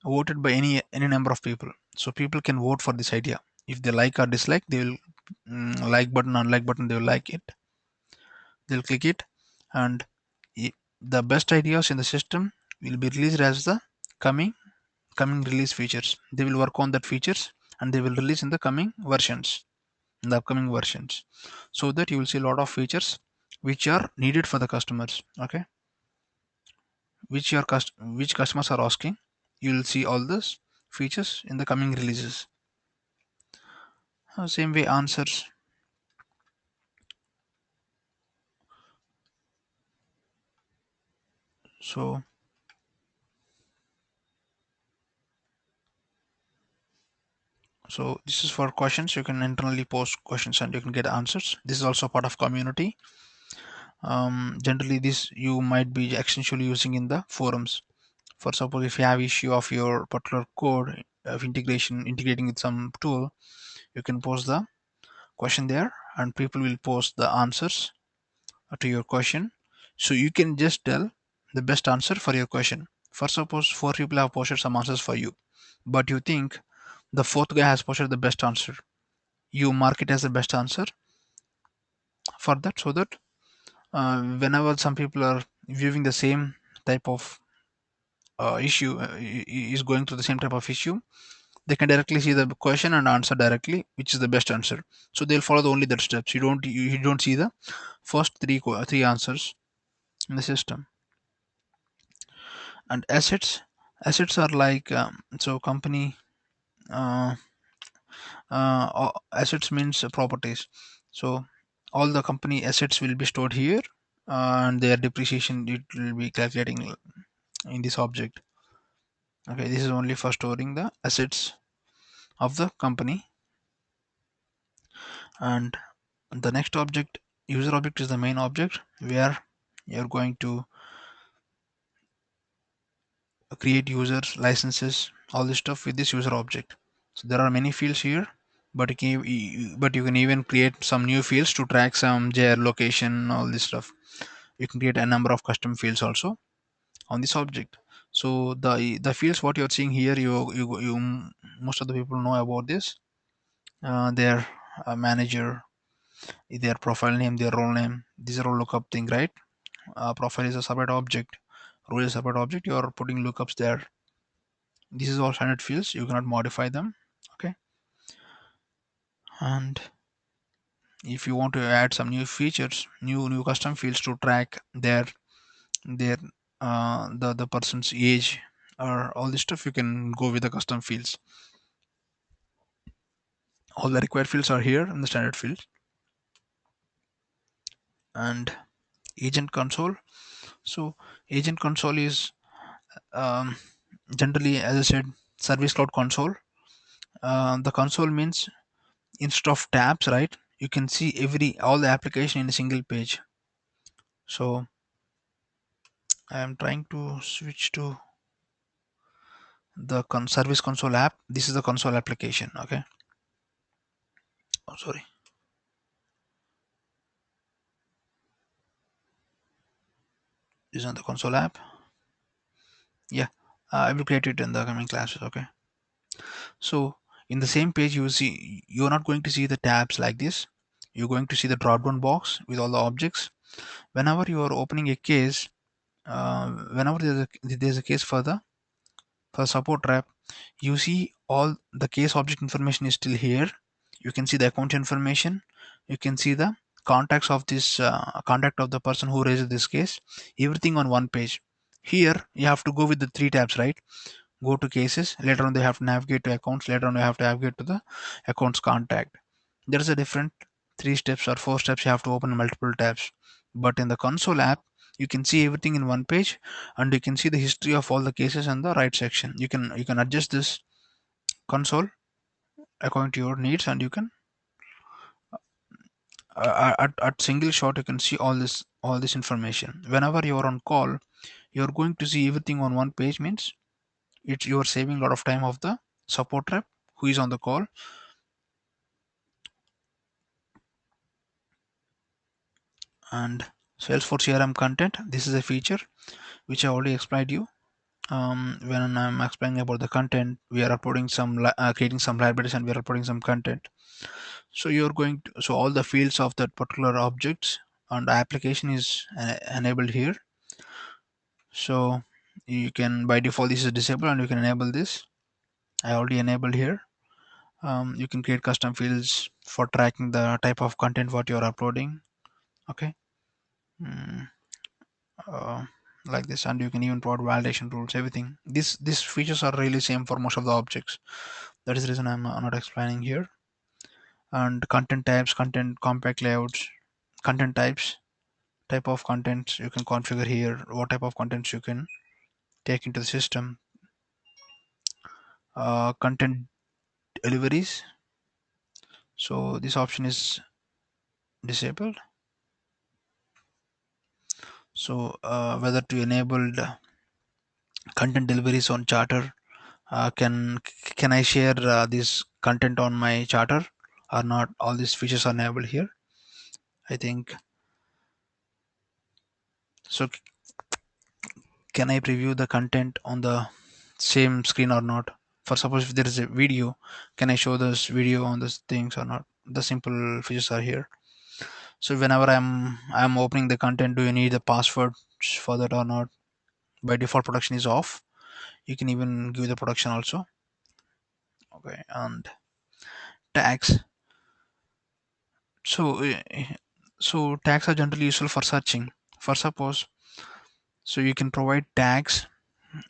voted by any number of people. So people can vote for this idea. If they like or dislike, they will like button, unlike button, they will like it. They'll click it, and i- the best ideas in the system will be released as the coming coming release features. They will work on that features and they will release in the coming versions, in the upcoming versions, so that you will see a lot of features which are needed for the customers. Okay, which customers are asking. You will see all those features in the coming releases. Same way answers. So so this is for questions. You can internally post questions and you can get answers. This is also part of community. Generally this you might be essentially using in the forums. For suppose if you have issue of your particular code of integrating with some tool, you can post the question there and people will post the answers to your question. So you can just tell the best answer for your question. For suppose four people have posted some answers for you, but you think the fourth guy has posted the best answer, you mark it as the best answer for that, so that whenever some people are viewing the same type of issue, is going through the same type of issue, they can directly see the question and answer directly which is the best answer. So they'll follow only that steps. You don't see the first three answers in the system. And assets are like so company uh, assets means properties. So all the company assets will be stored here, and their depreciation it will be calculating in this object. Okay, this is only for storing the assets of the company. And the next object, user object, is the main object where you're going to create users, licenses, all this stuff with this user object. So there are many fields here, but you can even create some new fields to track some JR location, all this stuff. You can create a number of custom fields also on this object. So the fields what you're seeing here, most of the people know about this. Their manager, their profile name, their role name. These are all lookup thing, right? Profile is a separate object, role is a separate object. You are putting lookups there. This is all standard fields. You cannot modify them. Okay, and if you want to add some new features, new custom fields to track their the person's age or all this stuff, you can go with the custom fields. All the required fields are here in the standard fields. And agent console. So agent console is um, generally, as I said, service cloud console. The console means instead of tabs, right, you can see all the application in a single page. So I am trying to switch to the service console app. This is the console application. Okay, oh sorry, this is not the console app. Yeah, I will create it in the coming classes. Okay, so in the same page you see, you're not going to see the tabs like this. You're going to see the drop down box with all the objects. Whenever you are opening a case, whenever there's a case for support trap, you see all the case object information is still here. You can see the account information. You can see the contacts of this contact of the person who raised this case. Everything on one page. Here you have to go with the three tabs, right? Go to cases. Later on they have to navigate to accounts. Later on you have to navigate to the accounts contact. There's a different three steps or four steps. You have to open multiple tabs. But in the console app, you can see everything in one page, and you can see the history of all the cases in the right section. You can adjust this console according to your needs, and you can at single shot you can see all this information. Whenever you are on call, you're going to see everything on one page. Means It's you are saving a lot of time of the support rep who is on the call. And Salesforce CRM content, this is a feature which I already explained you. When I'm explaining about the content, we are uploading some creating some libraries, and we are uploading some content. So you're going to, so all the fields of that particular objects and the application is enabled here. So you can, by default this is disabled, and you can enable this. I already enabled here. You can create custom fields for tracking the type of content what you're uploading. Okay. Mm, uh, like this, and you can even provide validation rules, everything. These features are really same for most of the objects. That is the reason I'm not explaining here. And content types, content compact layouts, content types, type of contents you can configure here, what type of contents you can take into the system. Content deliveries, so this option is disabled. So whether to enable the content deliveries on charter, can I share this content on my charter or not? All these features are enabled here, I think. So can I preview the content on the same screen or not? For suppose if there is a video, can I show this video on these things or not? The simple features are here. So whenever I'm opening the content, do you need the password for that or not? By default production is off. You can even give the production also. Okay. And tags. So tags are generally useful for searching. For suppose, so you can provide tags.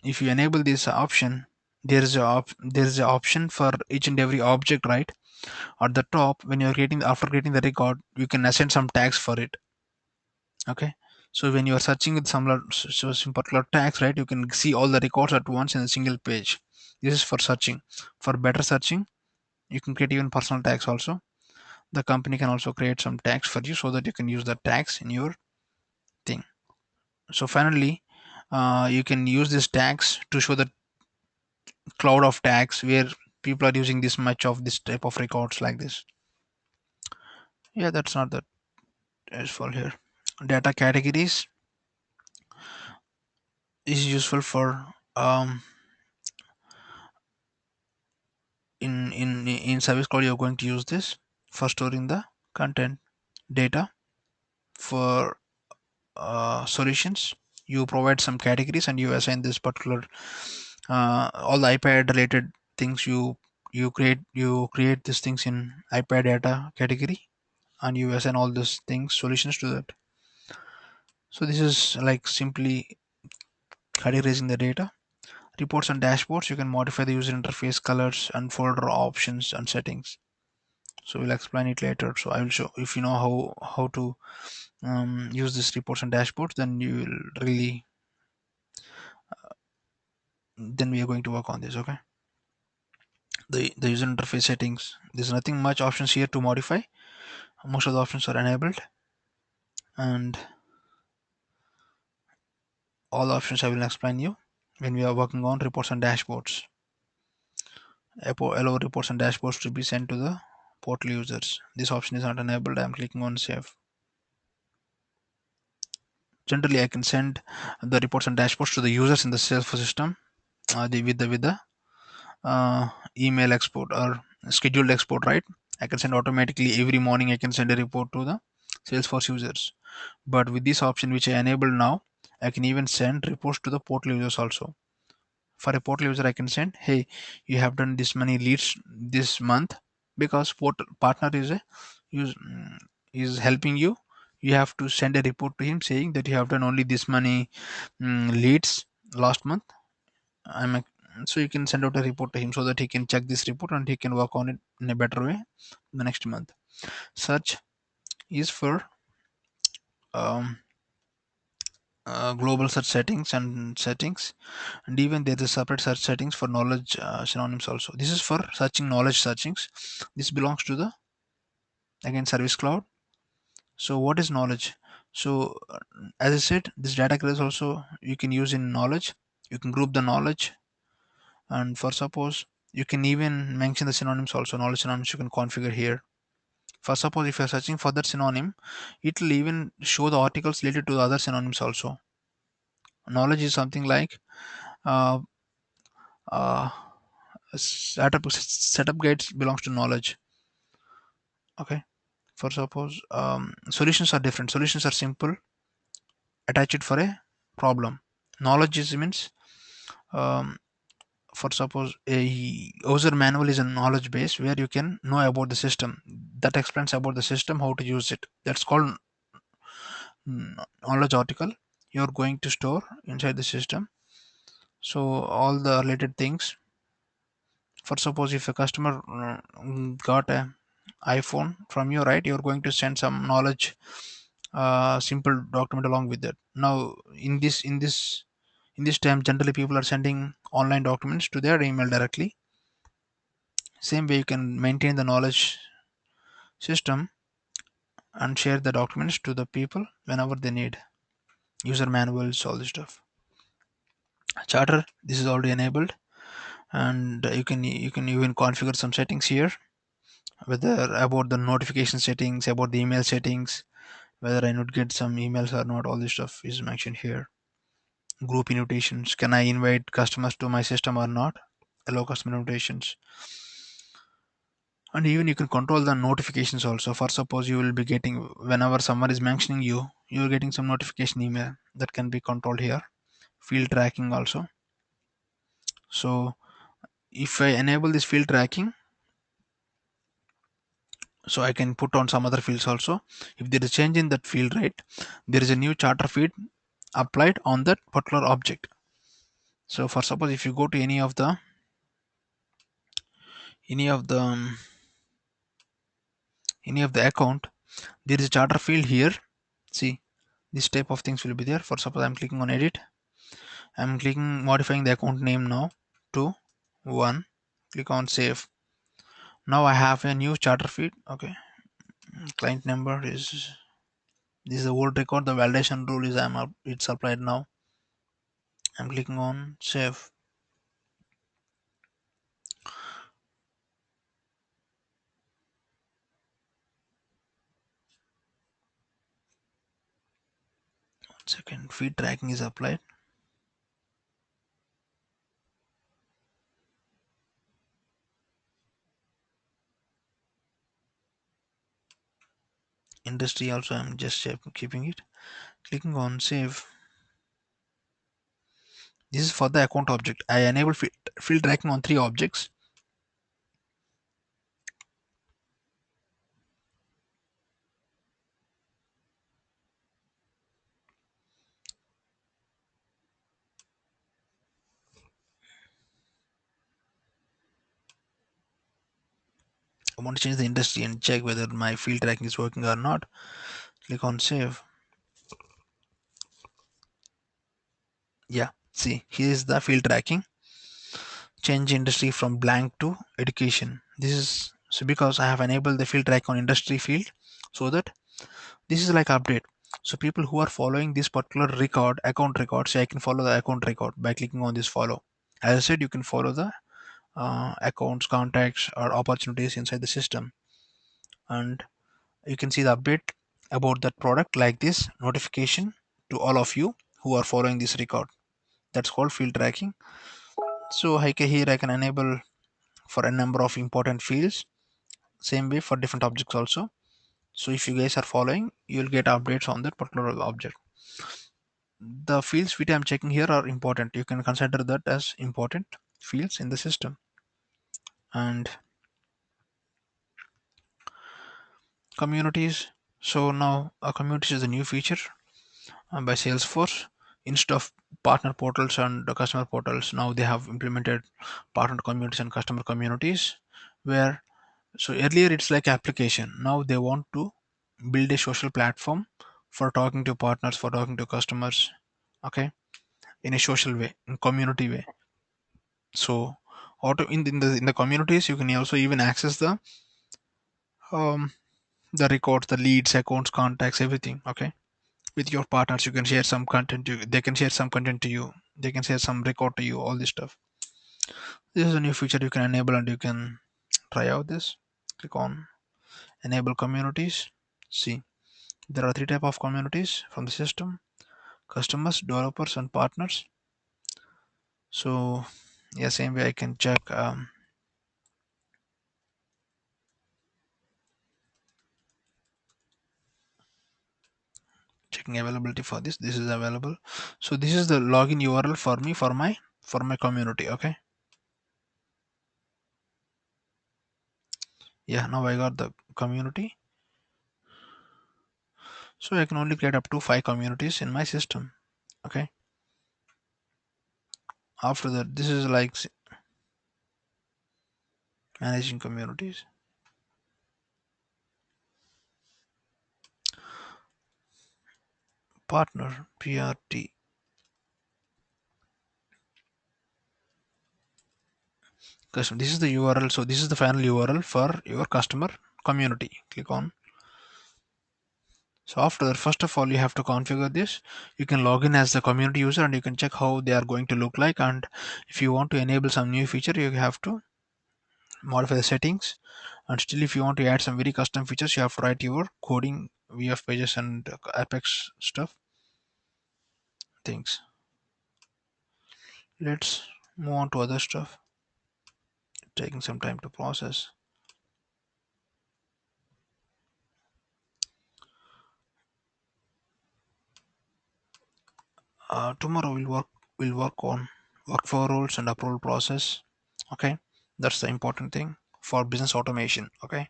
If you enable this option, there is a option for each and every object, right? At the top, when you're creating, after creating the record, you can assign some tags for it. Okay. So when you are searching with some particular tags, right, you can see all the records at once in a single page. This is for searching. For better searching, you can create even personal tags also. The company can also create some tags for you so that you can use the tags in your thing. So finally, you can use these tags to show the cloud of tags where people are using this much of this type of records like this. Yeah, that's not that useful here. Data categories is useful for in service cloud. You're going to use this for storing the content data. For solutions, you provide some categories and you assign this particular all the ipad related things. You create these things in ipad data category, and you assign all these things solutions to that. So this is like simply categorizing the data. Reports and dashboards, you can modify the user interface, colors and folder options and settings. So we'll explain it later. So I will show, if you know how to use this reports and dashboards, then you will really, then we are going to work on this. Okay. The user interface settings, there's nothing much options here to modify. Most of the options are enabled, and all the options I will explain you when we are working on reports and dashboards. Allow reports and dashboards to be sent to the portal users. This option is not enabled. I'm clicking on save. Generally, I can send the reports and dashboards to the users in the Salesforce system, with the email export or scheduled export, right? I can send automatically every morning. I can send a report to the Salesforce users. But with this option, which I enabled now, I can even send reports to the portal users also. For a portal user, I can send, hey, you have done this many leads this month, because portal partner is helping you. You have to send a report to him saying that you have done only this many leads last month. I'm a, so you can send out a report to him so that he can check this report and he can work on it in a better way the next month. Search is for um, global search settings, and even there is separate search settings for knowledge synonyms also. This is for searching knowledge searchings. This belongs to the, again, service cloud. So what is knowledge? So as I said, this data is also you can use in knowledge. You can group the knowledge. And for suppose, you can even mention the synonyms also. Knowledge synonyms you can configure here. For suppose if you're searching for that synonym, it will even show the articles related to the other synonyms also. Knowledge is something like uh, uh, setup guides belongs to knowledge. Okay. For suppose solutions are different. Solutions are simple, attached for a problem. Knowledge is means, um, for suppose a user manual is a knowledge base where you can know about the system, that explains about the system, how to use it. That's called knowledge article. You're going to store inside the system, so all the related things. For suppose if a customer got a iPhone from you, right, you're going to send some knowledge simple document along with that. Now in this time, generally people are sending online documents to their email directly. Same way you can maintain the knowledge system and share the documents to the people whenever they need. User manuals, all this stuff. Charter, this is already enabled, and you can even configure some settings here, whether about the notification settings, about the email settings, whether I would get some emails or not. All this stuff is mentioned here. Group invitations, can I invite customers to my system or not? Allow customer invitations. And even you can control the notifications also. For suppose you will be getting, whenever someone is mentioning you, you're getting some notification email that can be controlled here. Field tracking also. So if I enable this field tracking, so I can put on some other fields also. If there is change in that field, right, there is a new charter feed applied on that particular object. So for suppose if you go to any of the any of the account, there is a charter field here. See, this type of things will be there. For suppose I'm clicking on edit, I'm clicking modifying the account name now to one. Click on save. Now I have a new charter feed. Okay, client number is, this is the old record. The validation rule is I'm up, it's applied now. I'm clicking on save. Second, feed tracking is applied. Industry also I'm just keeping it. Clicking on save. This is for the account object. I enable field tracking on three objects. I want to change the industry and check whether my field tracking is working or not. Click on save. Yeah, see, here is the field tracking. Change industry from blank to education. This is so because I have enabled the field track on industry field, so that this is like update. So people who are following this particular record, account record, say I can follow the account record by clicking on this follow. As I said, you can follow the accounts, contacts, or opportunities inside the system, and you can see the update about that product like this notification to all of you who are following this record. That's called field tracking. So here I can enable for a number of important fields. Same way for different objects also. So if you guys are following, you will get updates on that particular object. The fields which I'm checking here are important. You can consider that as important fields in the system. And communities. So now a community is a new feature by Salesforce. Instead of partner portals and the customer portals, now they have implemented partner communities and customer communities. Where, so earlier it's like application. Now they want to build a social platform for talking to partners, for talking to customers. Okay, in a social way, in community way. So auto in the communities, you can also even access um the records, the leads, accounts, contacts, everything. Okay, with your partners, you can share some content. They can share some content to you. They can share some record to you. All this stuff. This is a new feature you can enable and you can try out this. Click on enable communities. See, there are three type of communities from the system: customers, developers, and partners. So yeah, same way I can check checking availability for this. This is available. So this is the login URL for me for my community. Okay. Yeah, now I got the community. So I can only create up to 5 communities in my system. Okay. After that, this is like managing communities. Partner PRT custom. This is the URL. So this is the final URL for your customer community. Click on. So after that, first of all, you have to configure this. You can log in as the community user and you can check how they are going to look like. And if you want to enable some new feature, you have to modify the settings. And still, if you want to add some very custom features, you have to write your coding, VF pages, and Apex stuff things. Let's move on to other stuff. Taking some time to process. Tomorrow we'll work on workflow rules and approval process. Okay, that's the important thing for business automation. Okay,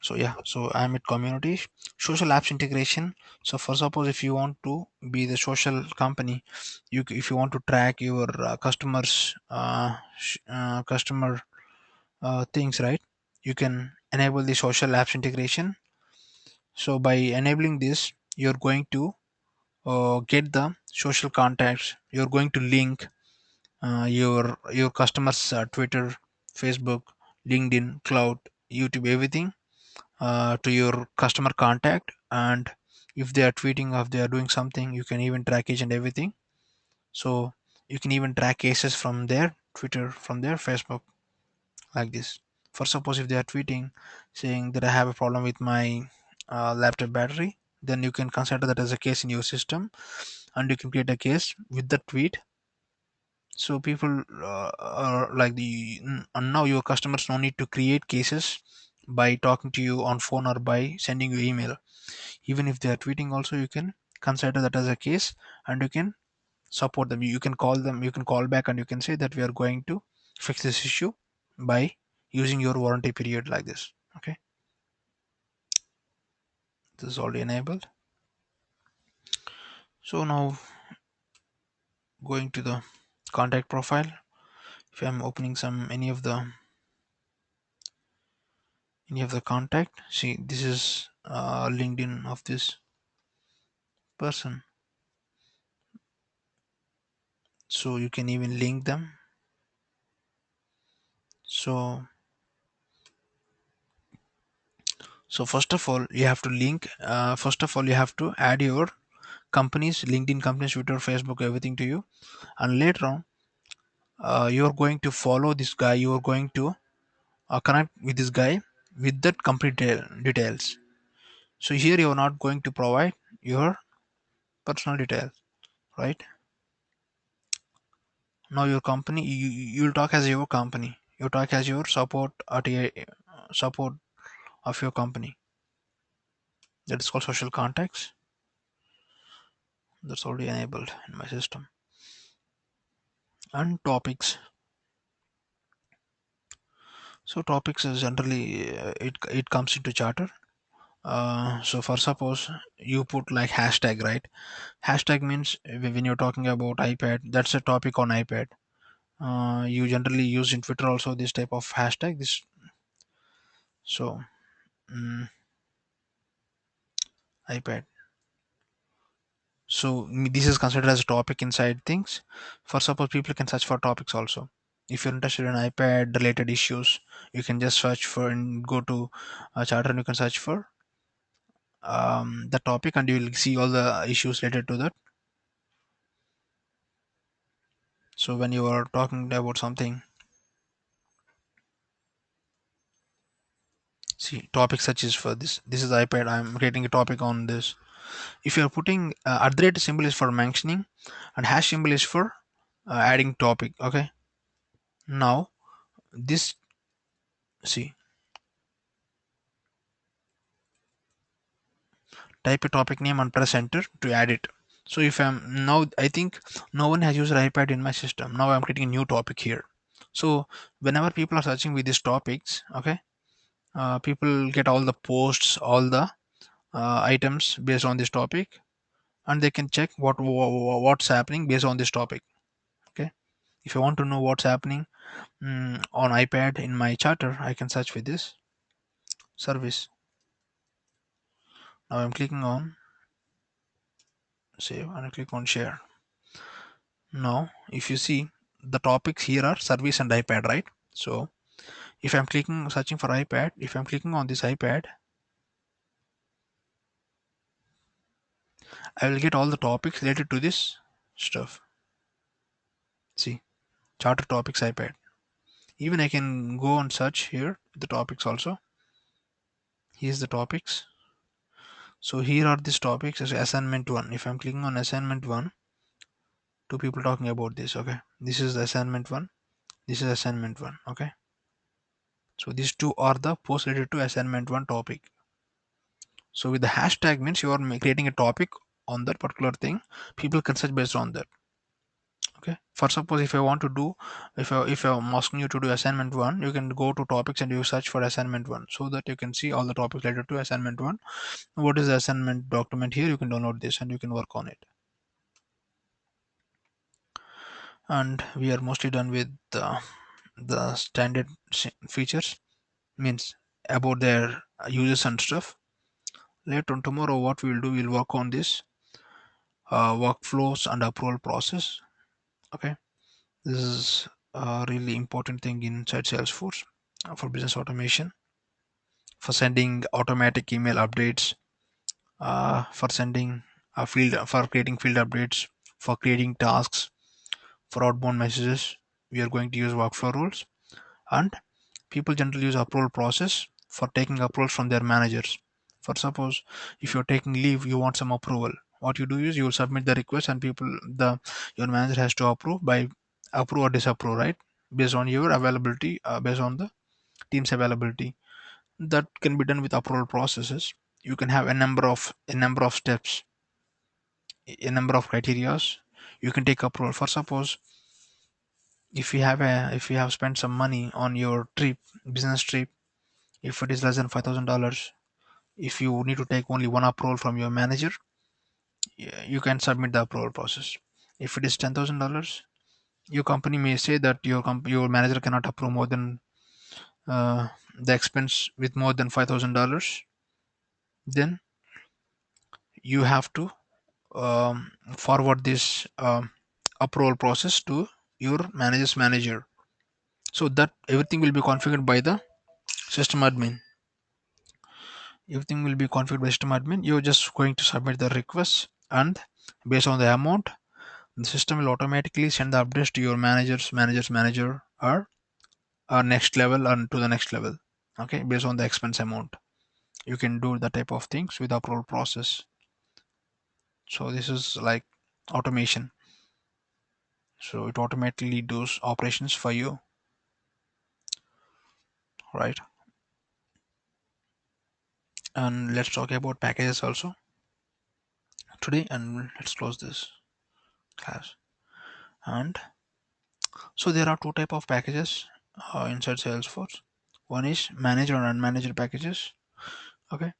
so yeah, so I'm at community social apps integration. So for suppose if you want to be the social company, if you want to track your customers customer things, right? You can enable the social apps integration. So by enabling this, you're going to get the social contacts. You're going to link your customers Twitter, Facebook, LinkedIn, cloud, YouTube, everything to your customer contact. And if they are tweeting or if they are doing something, you can even track each and everything. So you can even track cases from their Twitter, from their Facebook, like this. For suppose if they are tweeting saying that I have a problem with my laptop battery, then you can consider that as a case in your system and you can create a case with the tweet. So people are like and now your customers no need to create cases by talking to you on phone or by sending you email. Even if they are tweeting also, you can consider that as a case and you can support them. You can call them, you can call back and you can say that we are going to fix this issue by using your warranty period, like this. Okay, this is already enabled. So now going to the contact profile. If I'm opening some any of the contact, see this is LinkedIn of this person. So you can even link them. So first of all you have to link, first of all you have to add your companies, LinkedIn companies, Twitter, Facebook, everything to you. And later on you're going to follow this guy, you're going to connect with this guy with that company details. So here you're not going to provide your personal details, right? Now your company, you'll talk as your company, you talk as your support at support of your company. That is called social contacts. That's already enabled in my system. And topics. So topics is generally it comes into charter. So for suppose you put like hashtag, right? Hashtag means when you're talking about iPad, that's a topic on iPad. You generally use in Twitter also this type of hashtag. This so iPad. So this is considered as a topic inside things. For suppose people can search for topics also. If you're interested in iPad related issues, you can just search for and go to charter and you can search for the topic and you will see all the issues related to that. So when you are talking about something, see topic such is for this is iPad, I'm creating a topic on this. If you are putting at the rate symbol is for mentioning and hash symbol is for adding topic. Okay, now this, see, type a topic name and press enter to add it. So if I'm now, I think no one has used iPad in my system. Now I'm creating a new topic here. So whenever people are searching with these topics, okay, people get all the posts, all the items based on this topic, and they can check what's happening based on this topic. Okay, if I want to know what's happening on iPad in my charter, I can search with this service. Now I'm clicking on save and I click on share. Now if you see, the topics here are service and iPad, right? So if I'm clicking searching for iPad, if I'm clicking on this iPad, I will get all the topics related to this stuff. See, charter topics iPad. Even I can go and search here the topics also. Here's the topics. So here are these topics as assignment one. If I'm clicking on assignment one, two people talking about this. Okay, this is the assignment one. This is assignment one. Okay, so these two are the posts related to assignment one topic. So with the hashtag means you are creating a topic on that particular thing. People can search based on that. Okay. For suppose if I want to do, if I'm asking you to do assignment one, you can go to topics and you search for assignment one, so that you can see all the topics related to assignment one. What is the assignment document here? You can download this and you can work on it. And we are mostly done with the standard features, means about their uses and stuff. Later on tomorrow, what we'll do, we'll work on this workflows and approval process. Okay, this is a really important thing inside Salesforce for business automation, for sending automatic email updates, for sending a field, for creating field updates, for creating tasks, for outbound messages. We are going to use workflow rules, and people generally use approval process for taking approvals from their managers. For suppose if you're taking leave, you want some approval. What you do is you will submit the request, and the your manager has to approve or disapprove, right? Based on your availability, based on the team's availability. That can be done with approval processes. You can have a number of steps, a number of criterias. You can take approval. For suppose if you have spent some money on your trip, business trip, if it is less than $5,000, if you need to take only one approval from your manager, you can submit the approval process. If it is $10,000, your company may say that your manager cannot approve more than the expense with more than $5,000. Then you have to forward this approval process to your manager's manager, so that everything will be configured by the system admin. Everything will be configured by system admin. You're just going to submit the request, and based on the amount, the system will automatically send the updates to your manager's manager, or next level and to the next level. Okay, based on the expense amount, you can do the type of things with approval process. So this is like automation. So it automatically does operations for you, right? And let's talk about packages also today, and let's close this class. And so there are two type of packages inside Salesforce. One is managed or unmanaged packages. Okay,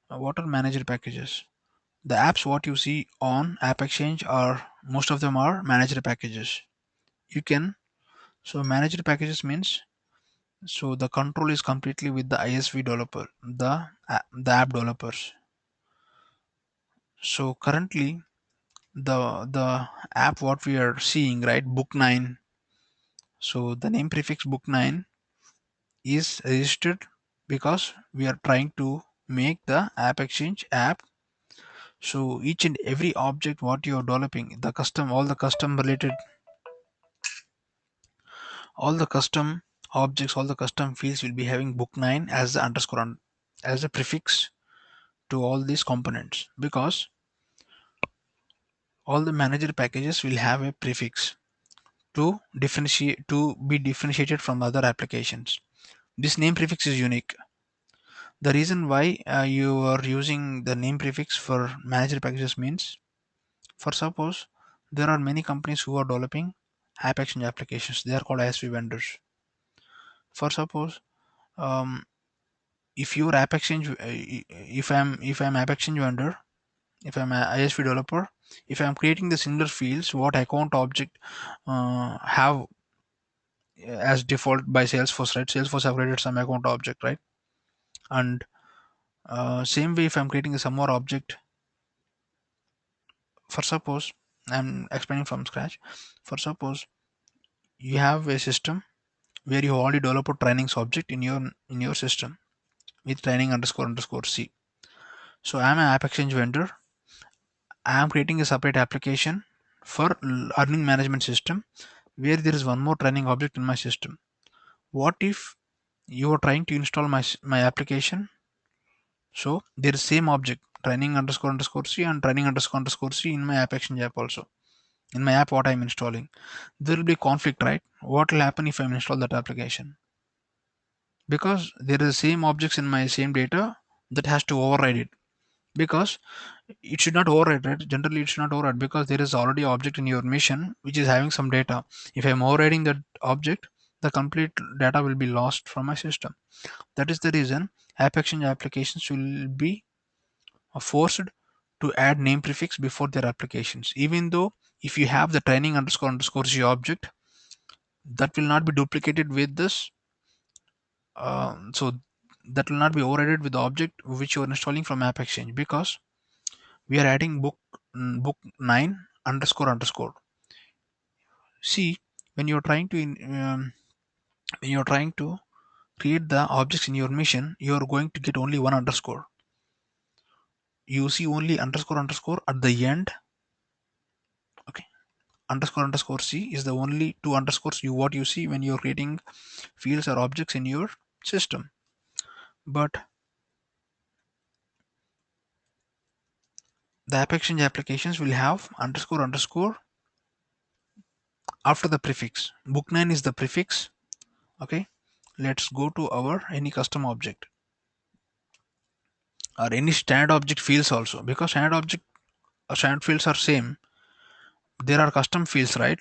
what are managed packages? The apps what you see on App Exchange are, most of them are managed packages. You can, so managed packages means, so the control is completely with the ISV developer, the app developers. So currently the app what we are seeing, right, book 9, so the name prefix book 9 is registered because we are trying to make the App Exchange app. So each and every object what you are developing, the custom, all the custom related, All the custom objects, all the custom fields will be having book 9 as the underscore as a prefix to all these components, because all the manager packages will have a prefix to be differentiated from other applications. This name prefix is unique. The reason why you are using the name prefix for manager packages means, for suppose there are many companies who are developing app exchange applications. They are called ISV vendors. For suppose um, if your app exchange, if I'm app exchange vendor, if I'm a ISV developer, if I'm creating the similar fields what account object have as default by Salesforce, right? Salesforce have created some account object, right? And same way, if I'm creating some more object, for suppose I'm explaining from scratch. For suppose you have a system where you already develop a trainings object in your system with training underscore underscore c. So I'm an app exchange vendor. I am creating a separate application for earning management system where there is one more training object in my system. What if you are trying to install my application? So there is same object training underscore underscore c and training underscore underscore c in my app exchange app also. In my app what I'm installing, there will be conflict, right? What will happen if I install that application? Because there is the same objects in my same data that has to override it, because it should not override, right? Generally it should not override because there is already object in your mission which is having some data. If I'm overriding that object, the complete data will be lost from my system. That is the reason app exchange applications will be forced to add name prefix before their applications, even though if you have the training underscore underscore c object, that will not be duplicated with this, so that will not be overridden with the object which you are installing from app exchange, because we are adding book 9 underscore underscore. See, when you're trying to when you're trying to create the objects in your mission, you're going to get only one underscore. You see only underscore underscore at the end. Okay, underscore underscore c is the only two underscores you what you see when you're creating fields or objects in your system. But the app exchange applications will have underscore underscore after the prefix. Book 9 is the prefix. Okay, let's go to our any custom object or any standard object fields also, because standard object or standard fields are same. There are custom fields, right?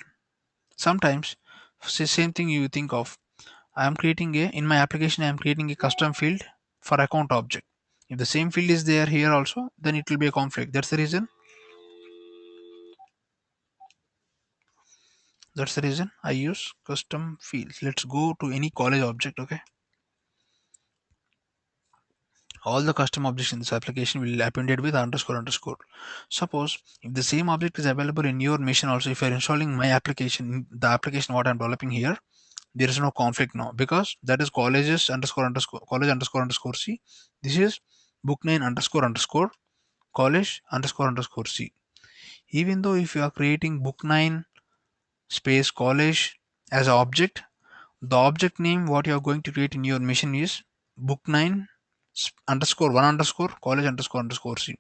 Sometimes same thing you think of. I am creating a in my application I am creating a custom field for account object. If the same field is there here also, then it will be a conflict. That's the reason I use custom fields. Let's go to any college object. Okay, all the custom objects in this application will appended with underscore underscore. Suppose if the same object is available in your machine also, if you're installing my application, the application what I'm developing here, there is no conflict now, because that is colleges underscore underscore college underscore underscore c. This is book 9 underscore underscore college underscore underscore c. Even though if you are creating book 9 space college as an object, the object name what you are going to create in your machine is book 9 underscore 1 underscore college underscore underscore c.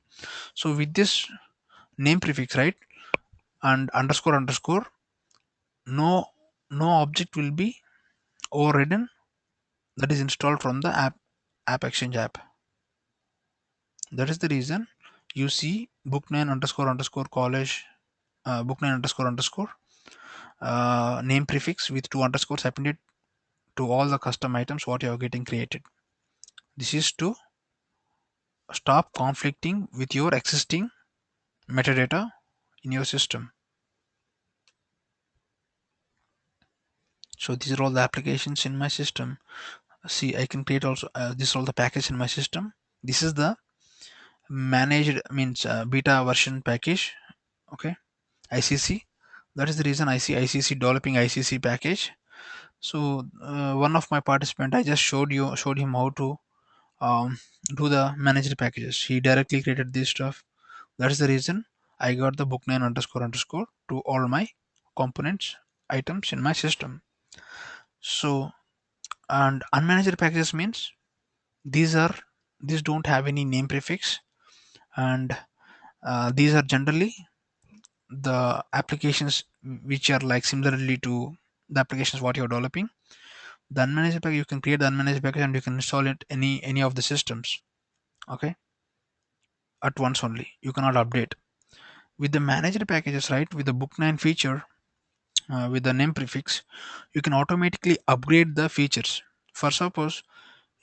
So with this name prefix, right, and underscore underscore, no no object will be overridden that is installed from the app exchange app. That is the reason you see book 9 underscore underscore college, book 9 underscore underscore name prefix with two underscores appended to all the custom items what you are getting created. This is to stop conflicting with your existing metadata in your system. So these are all the applications in my system. See, I can create also this all the package in my system. This is the managed means beta version package. Okay, ICC. That is the reason I see ICC developing ICC package. So one of my participant, I just showed him how to um, do the managed packages. He directly created this stuff. That is the reason I got the book 9 underscore underscore to all my components items in my system. So, and unmanaged packages means these are these don't have any name prefix, and these are generally the applications which are like similarly to the applications what you're developing. The unmanaged package, you can create the unmanaged package and you can install it any of the systems, okay, at once only. You cannot update. With the managed packages, right, with the book 9 feature, with the name prefix, you can automatically upgrade the features. For suppose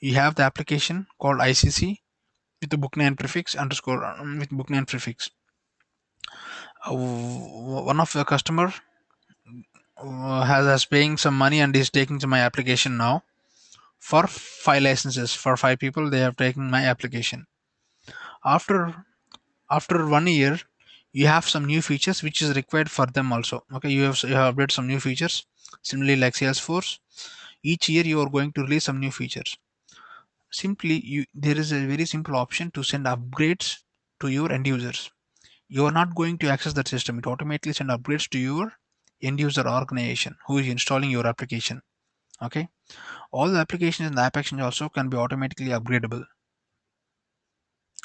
you have the application called ICC with the book 9 prefix underscore with book 9 prefix. One of the customer has paying some money and is taking to my application now for 5 licenses. For 5 people they have taken my application. After after 1 year, you have some new features which is required for them also. Okay, you have updated some new features. Similarly, like Salesforce, each year you are going to release some new features. Simply, there is a very simple option to send upgrades to your end users. You are not going to access that system. It automatically send upgrades to your end user organization who is installing your application. Okay, all the applications in the app exchange also can be automatically upgradable.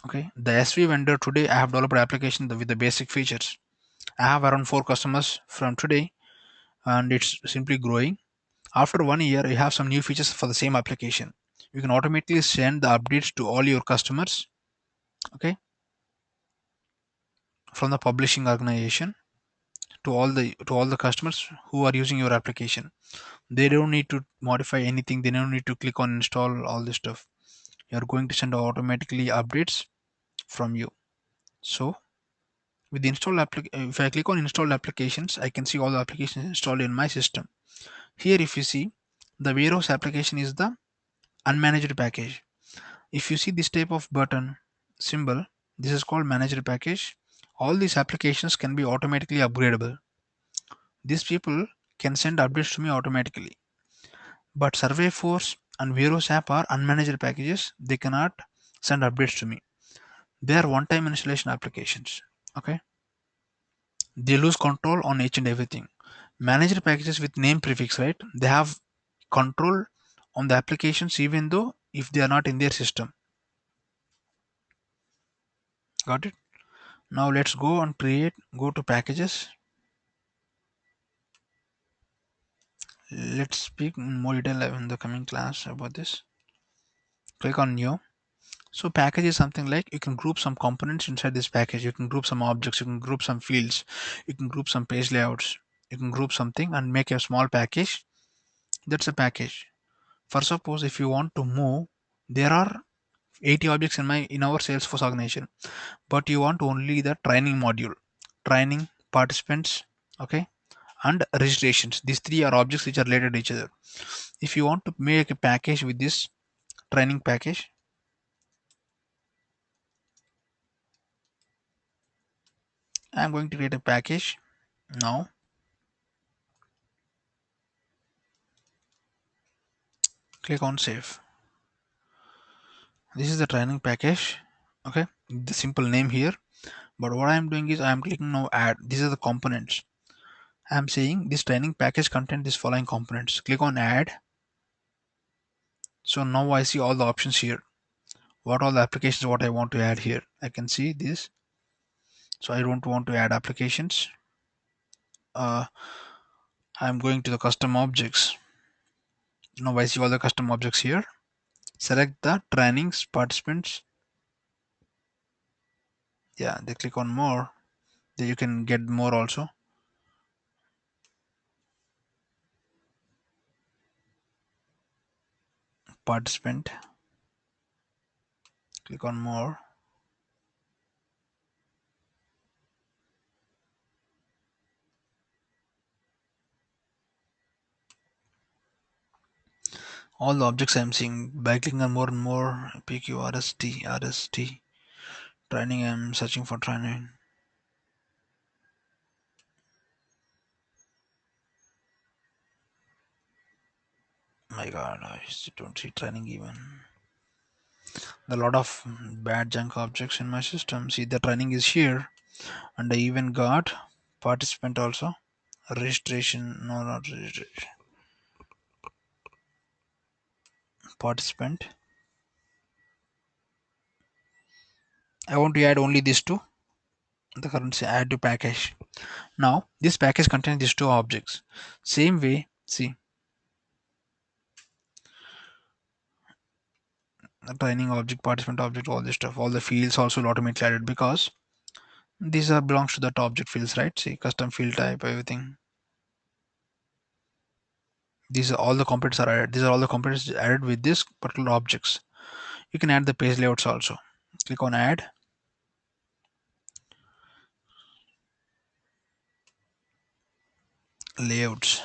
Okay, the SV vendor, today I have developed an application with the basic features. I have around 4 customers from today, and it's simply growing. After 1 year, you have some new features for the same application. You can automatically send the updates to all your customers, okay, from the publishing organization to all the customers who are using your application. They don't need to modify anything. They don't need to click on install all this stuff. You are going to send automatically updates from you. So with the if I click on installed applications, I can see all the applications installed in my system. Here, if you see, the warehouse application is the unmanaged package. If you see this type of button symbol, this is called managed package. All these applications can be automatically upgradable. These people can send updates to me automatically. But Survey Force and Veros app are unmanaged packages. They cannot send updates to me. They are one-time installation applications. Okay, they lose control on each and everything. Managed packages with name prefix, right? They have control on the applications even though if they are not in their system. Got it? Now let's go and go to packages. Let's speak in more detail in the coming class about this. Click on new. So package is something like you can group some components inside this package. You can group some objects, you can group some fields, you can group some page layouts, you can group something and make a small package. That's a package. For suppose if you want to move, there are 80 objects in our Salesforce organization, but you want only the training module, training participants, okay, and registrations. These three are objects which are related to each other. If you want to make a package with this training package, I'm going to create a package now. Click on save. This is the training package. Okay, the simple name here. But what I'm doing is I'm clicking now add. These are the components. I'm saying this training package content is following components. Click on add. So now I see all the options here. What all the applications what I want to add here. I can see this. So I don't want to add applications. Uh, I'm going to the custom objects. Now I see all the custom objects here. Select the trainings participants. Yeah, they click on more. Then you can get more also. Participant. Click on more. All the objects I'm seeing by clicking on more and more. PQ, RST, training. I'm searching for training. My god, I don't see training even. A lot of bad junk objects in my system. See, the training is here, and I even got participant also. Registration, no, not registration. participant. I want to add only these two. The currency add to package. Now this package contains these two objects. Same way, see the training object, participant object, all this stuff, all the fields also will automatically added because these are belongs to that object fields, right? See custom field type, everything. These are all the components are added. These are all the components added with this particular objects. You can add the page layouts also. Click on add layouts.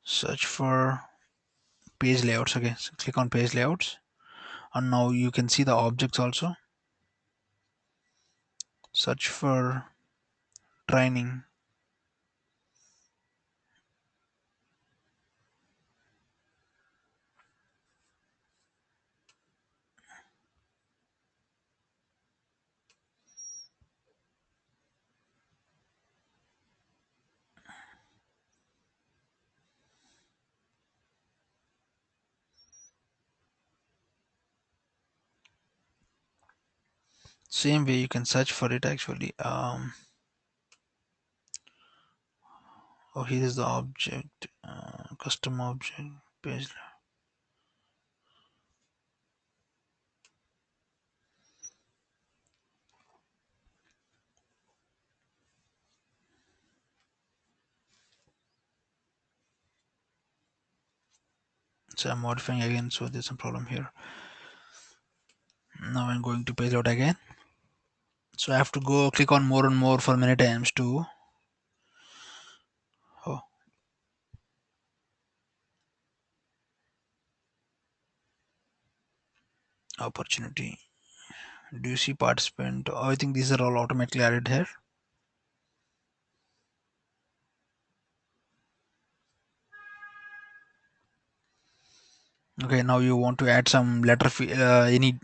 Search for page layouts. Okay, so click on page layouts, and now you can see the objects also. Search for training. Same way you can search for it actually. Oh, here is the object, custom object page. So I'm modifying again, so there's some problem here. Now I'm going to page layout again. So I have to go click on more and more for many times to oh, opportunity. Do you see participant? Oh, I think these are all automatically added here. Okay, now you want to add some any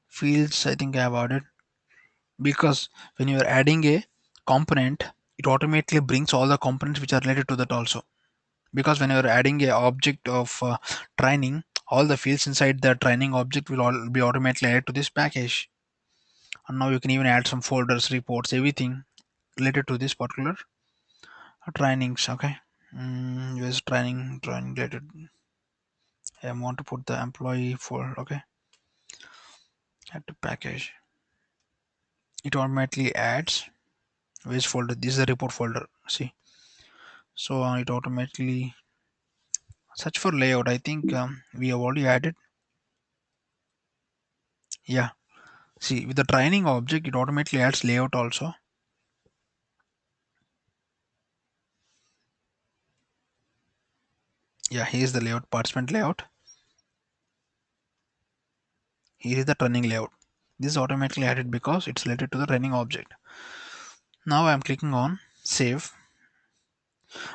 fields. I think I have added because when you are adding a component, it automatically brings all the components which are related to that also. Because when you are adding a object of training, all the fields inside the training object will all be automatically added to this package. And now you can even add some folders, reports, everything related to this particular trainings. Okay, US training related. I want to put the employee for okay. Add to package. It automatically adds which folder. This is the report folder. See, so it automatically search for layout. I think we have already added. Yeah. See, with the training object, it automatically adds layout also. Yeah, here is the layout, participant layout. Here is the training layout. This is automatically added because it's related to the training object. Now I'm clicking on save.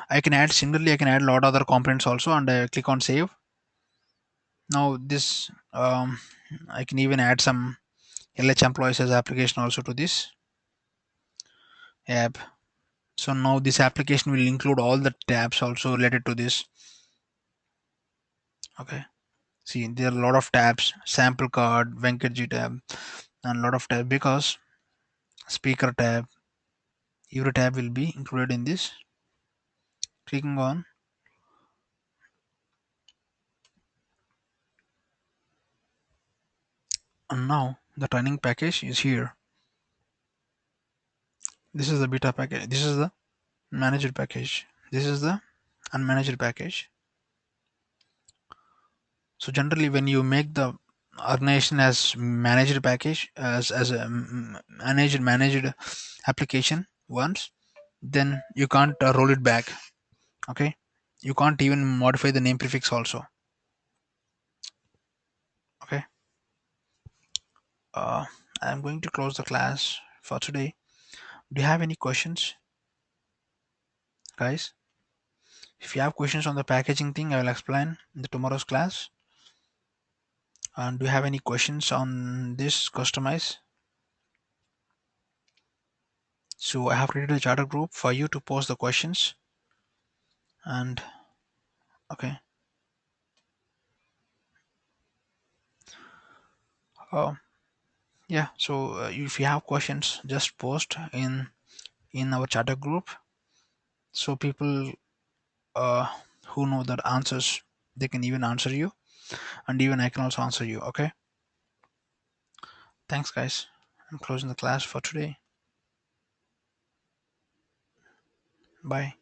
I can add similarly, I can add a lot other components also, and I click on save. Now this I can even add some LH employees as application also to this app. So now this application will include all the tabs also related to this. Okay. See, there are a lot of tabs, sample card, Venkatji tab, and a lot of tabs because speaker tab, every tab will be included in this. Clicking on, and now the training package is here. This is the beta package. This is the managed package. This is the unmanaged package. So generally, when you make the organization as managed package as a managed application once, then you can't roll it back. Okay, you can't even modify the name prefix also. Okay, uh, I'm going to close the class for today. Do you have any questions, guys? If you have questions on the packaging thing, I will explain in the tomorrow's class. And do you have any questions on this customize? So I have created a charter group for you to post the questions. And okay, Uh, yeah. So if you have questions, just post in our chatter group, so people uh, who know the answers, they can even answer you, and even I can also answer you. Okay. Thanks, guys. I'm closing the class for today. Bye.